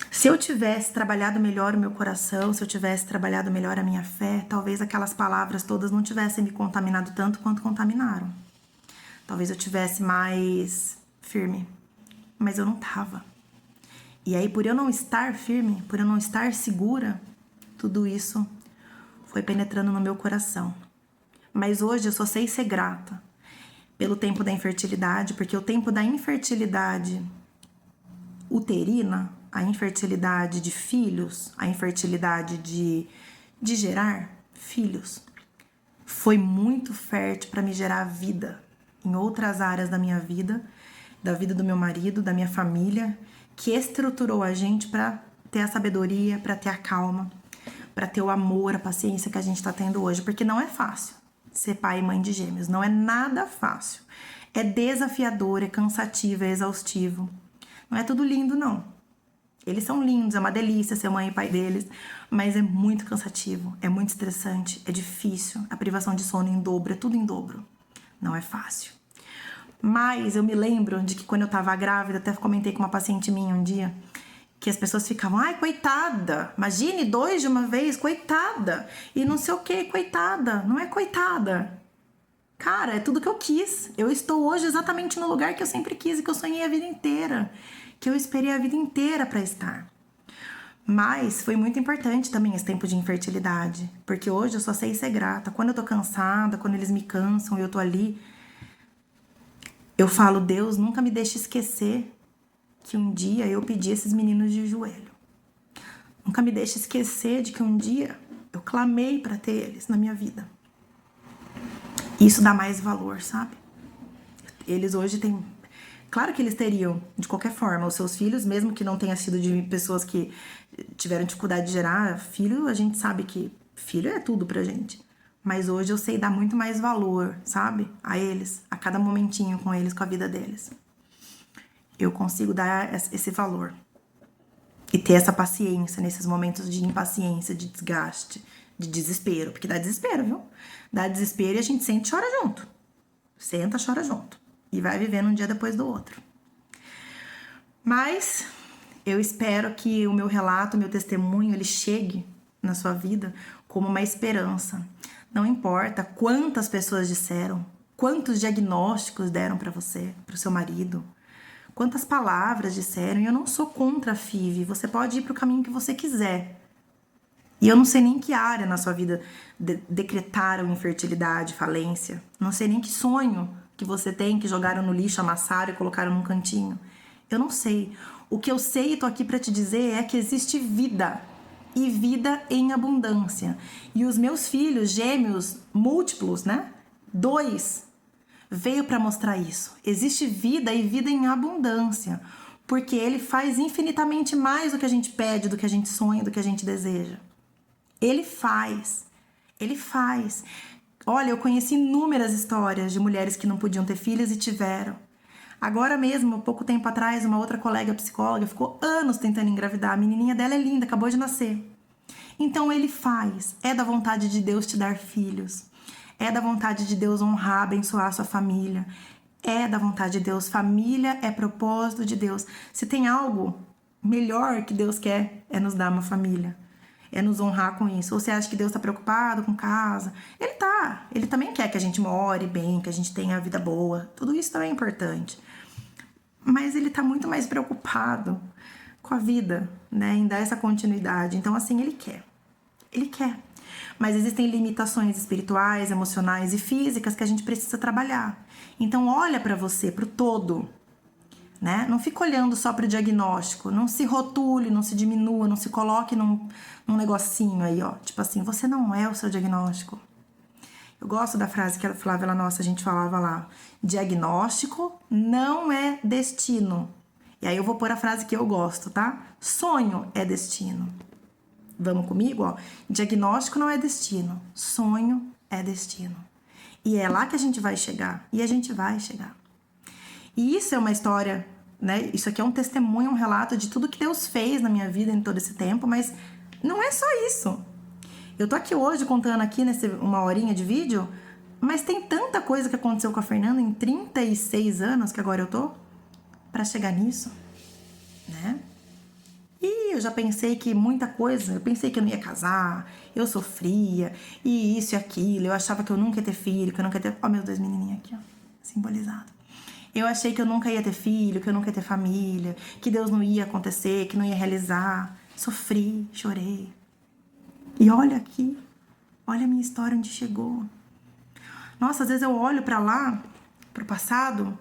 Se eu tivesse trabalhado melhor o meu coração, se eu tivesse trabalhado melhor a minha fé, talvez aquelas palavras todas não tivessem me contaminado tanto quanto contaminaram. Talvez eu tivesse mais firme, mas eu não tava. E aí, por eu não estar firme, por eu não estar segura, tudo isso foi penetrando no meu coração. Mas hoje eu só sei ser grata pelo tempo da infertilidade, porque o tempo da infertilidade uterina, a infertilidade de filhos, a infertilidade de gerar filhos, foi muito fértil para me gerar vida em outras áreas da minha vida, da vida do meu marido, da minha família, que estruturou a gente para ter a sabedoria, para ter a calma, para ter o amor, a paciência que a gente está tendo hoje, porque não é fácil ser pai e mãe de gêmeos, não é nada fácil. É desafiador, é cansativo, é exaustivo. Não é tudo lindo, não. Eles são lindos, é uma delícia ser mãe e pai deles, mas é muito cansativo, é muito estressante, é difícil, a privação de sono em dobro, é tudo em dobro. Não é fácil. Mas eu me lembro de que quando eu tava grávida, até comentei com uma paciente minha um dia, que as pessoas ficavam, ai, coitada, imagine 2 de uma vez, coitada, e não sei o que, coitada, não é coitada. Cara, é tudo que eu quis. Eu estou hoje exatamente no lugar que eu sempre quis e que eu sonhei a vida inteira, que eu esperei a vida inteira para estar. Mas foi muito importante também esse tempo de infertilidade, porque hoje eu só sei ser grata. Quando eu tô cansada, quando eles me cansam e eu tô ali, eu falo, Deus, nunca me deixe esquecer que um dia eu pedi esses meninos de joelho. Nunca me deixe esquecer de que um dia eu clamei para ter eles na minha vida. Isso dá mais valor, sabe? Eles hoje têm... Claro que eles teriam, de qualquer forma, os seus filhos, mesmo que não tenha sido de pessoas que tiveram dificuldade de gerar filho, a gente sabe que filho é tudo pra gente. Mas hoje eu sei dar muito mais valor, sabe? A eles, a cada momentinho com eles, com a vida deles. Eu consigo dar esse valor. E ter essa paciência nesses momentos de impaciência, de desgaste, de desespero. Porque dá desespero, viu? Dá desespero e a gente sente e chora junto. Senta, chora junto. E vai vivendo um dia depois do outro. Mas eu espero que o meu relato, o meu testemunho, ele chegue na sua vida como uma esperança. Não importa quantas pessoas disseram, quantos diagnósticos deram para você, para o seu marido, quantas palavras disseram. E eu não sou contra a FIV. Você pode ir para o caminho que você quiser. E eu não sei nem que área na sua vida decretaram infertilidade, falência. Não sei nem que sonho que você tem, que jogaram no lixo, amassaram e colocaram num cantinho. Eu não sei. O que eu sei e tô aqui para te dizer é que existe vida. E vida em abundância. E os meus filhos, gêmeos, múltiplos, né? 2, veio para mostrar isso. Existe vida e vida em abundância. Porque ele faz infinitamente mais do que a gente pede, do que a gente sonha, do que a gente deseja. Ele faz. Ele faz. Olha, eu conheci inúmeras histórias de mulheres que não podiam ter filhos e tiveram. Agora mesmo, pouco tempo atrás, uma outra colega psicóloga ficou anos tentando engravidar. A menininha dela é linda, acabou de nascer. Então ele faz. É da vontade de Deus te dar filhos. É da vontade de Deus honrar, abençoar a sua família. É da vontade de Deus. Família é propósito de Deus. Se tem algo melhor que Deus quer, é nos dar uma família. É nos honrar com isso. Ou você acha que Deus tá preocupado com casa? Ele tá. Ele também quer que a gente more bem, que a gente tenha a vida boa. Tudo isso também é importante. Mas ele tá muito mais preocupado com a vida, né? Em dar essa continuidade. Então, assim, ele quer. Ele quer. Mas existem limitações espirituais, emocionais e físicas que a gente precisa trabalhar. Então, olha pra você, pro todo, né? Não fica olhando só pro diagnóstico. Não se rotule, não se diminua, não se coloque num negocinho aí, ó. Tipo assim, você não é o seu diagnóstico. Eu gosto da frase que a Flávia Nossa, a gente falava lá. Diagnóstico não é destino. E aí eu vou pôr a frase que eu gosto, tá? Sonho é destino. Vamos comigo, ó? Diagnóstico não é destino. Sonho é destino. E é lá que a gente vai chegar. E a gente vai chegar. E isso é uma história, né? Isso aqui é um testemunho, um relato de tudo que Deus fez na minha vida em todo esse tempo, mas não é só isso. Eu tô aqui hoje contando aqui uma horinha de vídeo, mas tem tanta coisa que aconteceu com a Fernanda em 36 anos que agora eu tô pra chegar nisso, né? E eu já pensei que muita coisa, eu pensei que eu não ia casar, eu sofria, e isso e aquilo, eu achava que eu nunca ia ter filho, que eu nunca ia ter... Ó, meus 2 menininhos aqui, ó, simbolizado. Eu achei que eu nunca ia ter filho, que eu nunca ia ter família, que Deus não ia acontecer, que não ia realizar. Sofri, chorei. E olha aqui, olha a minha história onde chegou. Nossa, às vezes eu olho pra lá, pro passado,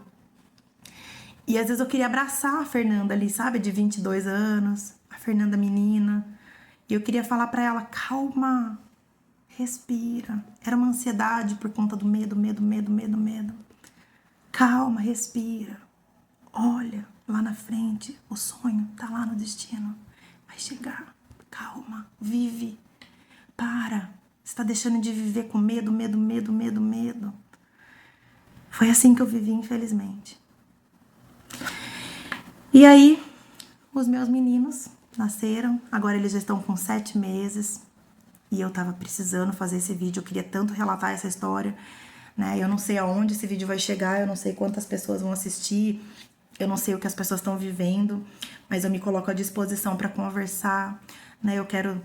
e às vezes eu queria abraçar a Fernanda ali, sabe? De 22 anos, a Fernanda menina. E eu queria falar pra ela, calma, respira. Era uma ansiedade por conta do medo. Calma, respira. Olha, lá na frente, o sonho tá lá no destino. Vai chegar. Calma, vive. Para. Você tá deixando de viver com medo. Foi assim que eu vivi, infelizmente. E aí, os meus meninos nasceram. Agora eles já estão com 7 meses. E eu tava precisando fazer esse vídeo. Eu queria tanto relatar essa história, né? Eu não sei aonde esse vídeo vai chegar. Eu não sei quantas pessoas vão assistir. Eu não sei o que as pessoas estão vivendo. Mas eu me coloco à disposição para conversar, né? Eu quero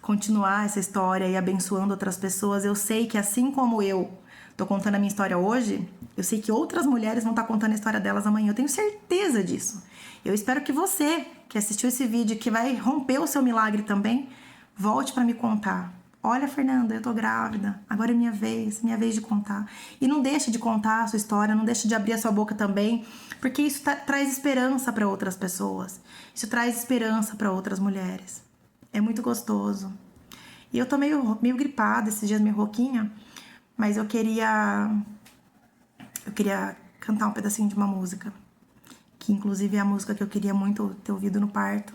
continuar essa história e abençoando outras pessoas. Eu sei que assim como eu tô contando a minha história hoje, eu sei que outras mulheres vão estar contando a história delas amanhã. Eu tenho certeza disso. Eu espero que você, que assistiu esse vídeo, que vai romper o seu milagre também, volte para me contar. Olha, Fernanda, eu tô grávida. Agora é minha vez de contar. E não deixe de contar a sua história, não deixe de abrir a sua boca também, porque isso traz esperança para outras pessoas. Isso traz esperança para outras mulheres. É muito gostoso. E eu tô meio gripada, esses dias meio rouquinha, mas eu queria cantar um pedacinho de uma música, que inclusive é a música que eu queria muito ter ouvido no parto.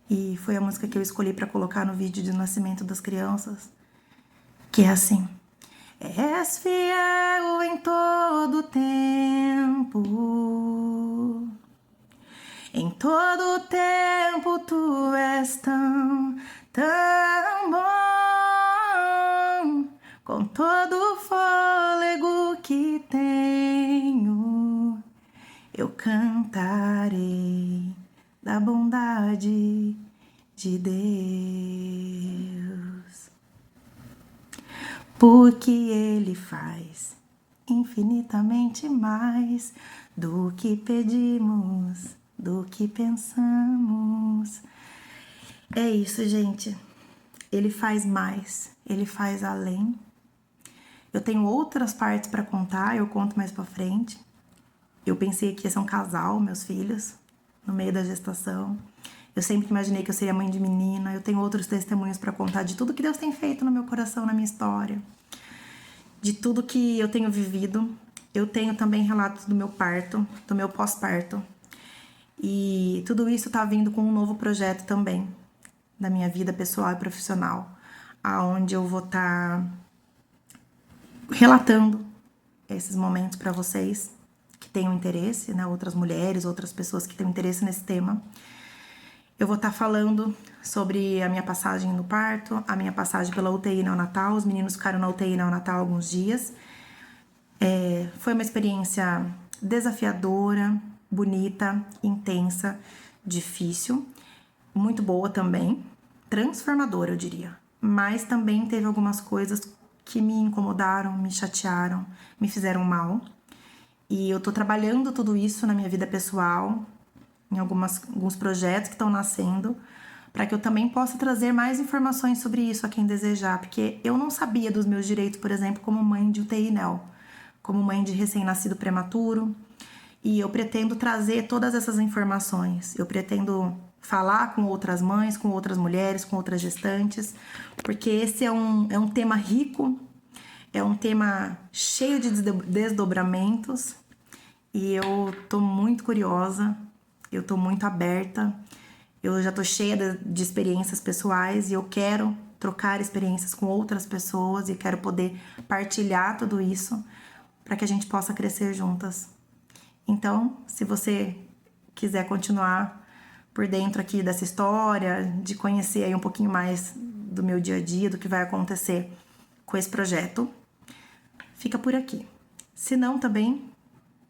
E foi a música que eu escolhi para colocar no vídeo de nascimento das crianças, que é assim: és fiel em todo tempo, em todo tempo tu és tão bom, com todo o fôlego que tenho, eu cantarei da bondade de Deus, porque Ele faz infinitamente mais do que pedimos, do que pensamos. É isso, gente. Ele faz mais, Ele faz além. Eu tenho outras partes para contar, eu conto mais pra frente. Eu pensei que ia ser um casal, meus filhos, no meio da gestação. Eu sempre imaginei que eu seria mãe de menina. Eu tenho outros testemunhos para contar de tudo que Deus tem feito no meu coração, na minha história. De tudo que eu tenho vivido. Eu tenho também relatos do meu parto, do meu pós-parto. E tudo isso tá vindo com um novo projeto também, da minha vida pessoal e profissional, aonde eu vou estar relatando esses momentos para vocês que tenham interesse, né? Outras mulheres, outras pessoas que tenham interesse nesse tema. Eu vou estar falando sobre a minha passagem no parto, a minha passagem pela UTI neonatal. Os meninos ficaram na UTI neonatal alguns dias. Foi uma experiência desafiadora, bonita, intensa, difícil, muito boa também, transformadora, eu diria. Mas também teve algumas coisas que me incomodaram, me chatearam, me fizeram mal. E eu tô trabalhando tudo isso na minha vida pessoal, em alguns projetos que estão nascendo, para que eu também possa trazer mais informações sobre isso a quem desejar, porque eu não sabia dos meus direitos, por exemplo, como mãe de UTI NEL, como mãe de recém-nascido prematuro, e eu pretendo trazer todas essas informações. Eu pretendo falar com outras mães, com outras mulheres, com outras gestantes, porque esse é um tema rico, é um tema cheio de desdobramentos, e eu tô muito curiosa, eu tô muito aberta, eu já tô cheia de experiências pessoais e eu quero trocar experiências com outras pessoas e quero poder partilhar tudo isso para que a gente possa crescer juntas. Então, se você quiser continuar por dentro aqui dessa história, de conhecer aí um pouquinho mais do meu dia a dia, do que vai acontecer com esse projeto, fica por aqui. Se não, também,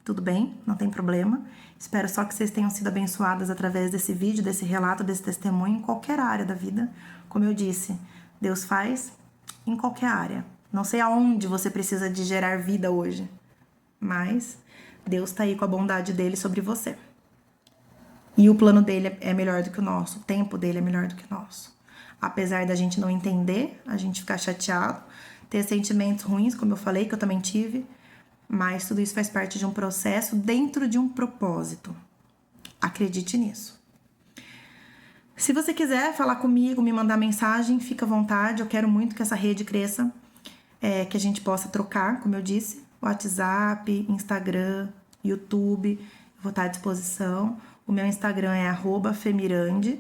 tudo bem, não tem problema. Espero só que vocês tenham sido abençoadas através desse vídeo, desse relato, desse testemunho, em qualquer área da vida. Como eu disse, Deus faz em qualquer área. Não sei aonde você precisa de gerar vida hoje, mas Deus tá aí com a bondade dele sobre você. E o plano dele é melhor do que o nosso, o tempo dele é melhor do que o nosso. Apesar da gente não entender, a gente ficar chateado, ter sentimentos ruins, como eu falei, que eu também tive, mas tudo isso faz parte de um processo dentro de um propósito. Acredite nisso. Se você quiser falar comigo, me mandar mensagem, fica à vontade. Eu quero muito que essa rede cresça, que a gente possa trocar, como eu disse, WhatsApp, Instagram, YouTube, eu vou estar à disposição. O meu Instagram é @femirande.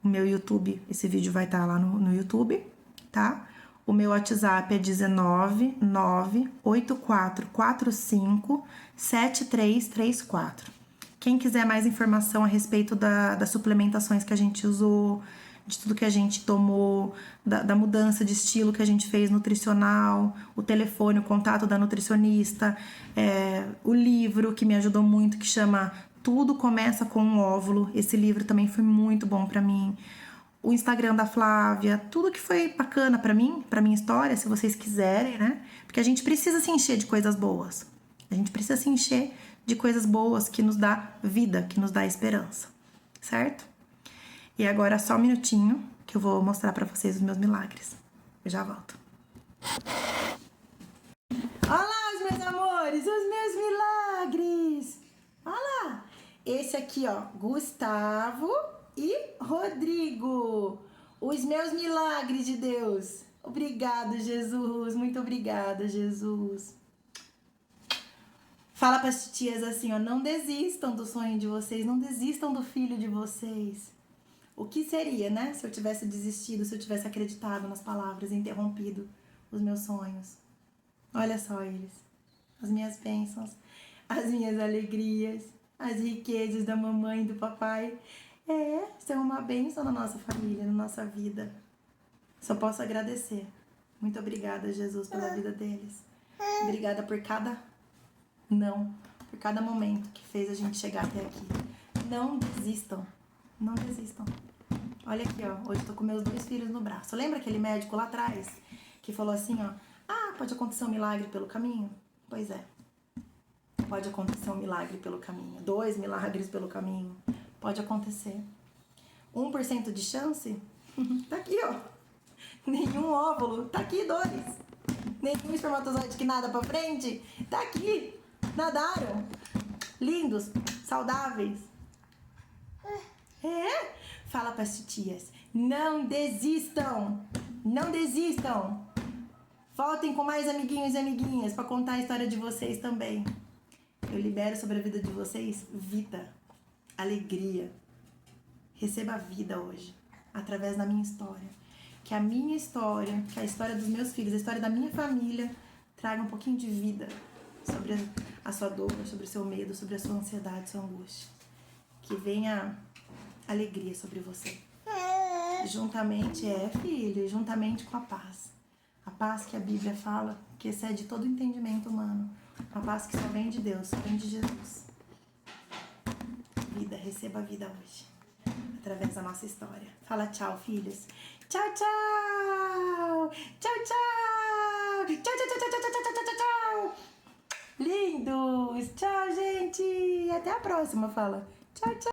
O meu YouTube, esse vídeo vai estar lá no YouTube, tá? O meu WhatsApp é 19984457334. Quem quiser mais informação a respeito das suplementações que a gente usou, de tudo que a gente tomou, da mudança de estilo que a gente fez nutricional, o telefone, o contato da nutricionista, o livro que me ajudou muito, que chama Tudo Começa com um Óvulo. Esse livro também foi muito bom pra mim. O Instagram da Flávia, tudo que foi bacana pra mim, pra minha história, se vocês quiserem, né? Porque a gente precisa se encher de coisas boas. A gente precisa se encher de coisas boas que nos dá vida, que nos dá esperança, certo? E agora só um minutinho que eu vou mostrar pra vocês os meus milagres. Eu já volto. Olá, os meus amores, os meus milagres! Olha lá! Esse aqui, ó, Gustavo e Rodrigo. Os meus milagres de Deus. Obrigado, Jesus. Muito obrigada, Jesus. Fala para as tias assim, ó, não desistam do sonho de vocês, não desistam do filho de vocês. O que seria, né, se eu tivesse desistido, se eu tivesse acreditado nas palavras, interrompido os meus sonhos? Olha só eles, as minhas bênçãos, as minhas alegrias, as riquezas da mamãe e do papai. São uma bênção na nossa família, na nossa vida. Só posso agradecer. Muito obrigada, Jesus, pela vida deles. Obrigada por cada por cada momento que fez a gente chegar até aqui. Não desistam. Não desistam. Olha aqui, ó. Hoje eu tô com meus 2 filhos no braço. Lembra aquele médico lá atrás que falou assim, ó? Pode acontecer um milagre pelo caminho? Pois é. Pode acontecer um milagre pelo caminho. 2 milagres pelo caminho. Pode acontecer. 1% de chance? Tá aqui, ó. Nenhum óvulo. Tá aqui, 2. Nenhum espermatozoide que nada pra frente. Tá aqui. Nadaram. Lindos. Saudáveis. Fala pras tias. Não desistam. Não desistam. Voltem com mais amiguinhos e amiguinhas pra contar a história de vocês também. Eu libero sobre a vida de vocês vida, alegria. Receba a vida hoje, através da minha história. Que a minha história, que a história dos meus filhos, a história da minha família, traga um pouquinho de vida sobre a sua dor, sobre o seu medo, sobre a sua ansiedade, sua angústia. Que venha alegria sobre você. Juntamente, filho, juntamente com a paz. A paz que a Bíblia fala, que excede todo o entendimento humano. Uma paz que só vem de Deus, só vem de Jesus. Vida, receba a vida hoje. Através da nossa história. Fala tchau, filhos. Tchau, tchau! Tchau, tchau! Tchau, tchau, tchau, tchau, tchau, tchau, tchau, tchau! Lindos! Tchau, gente! Até a próxima, fala. Tchau, tchau!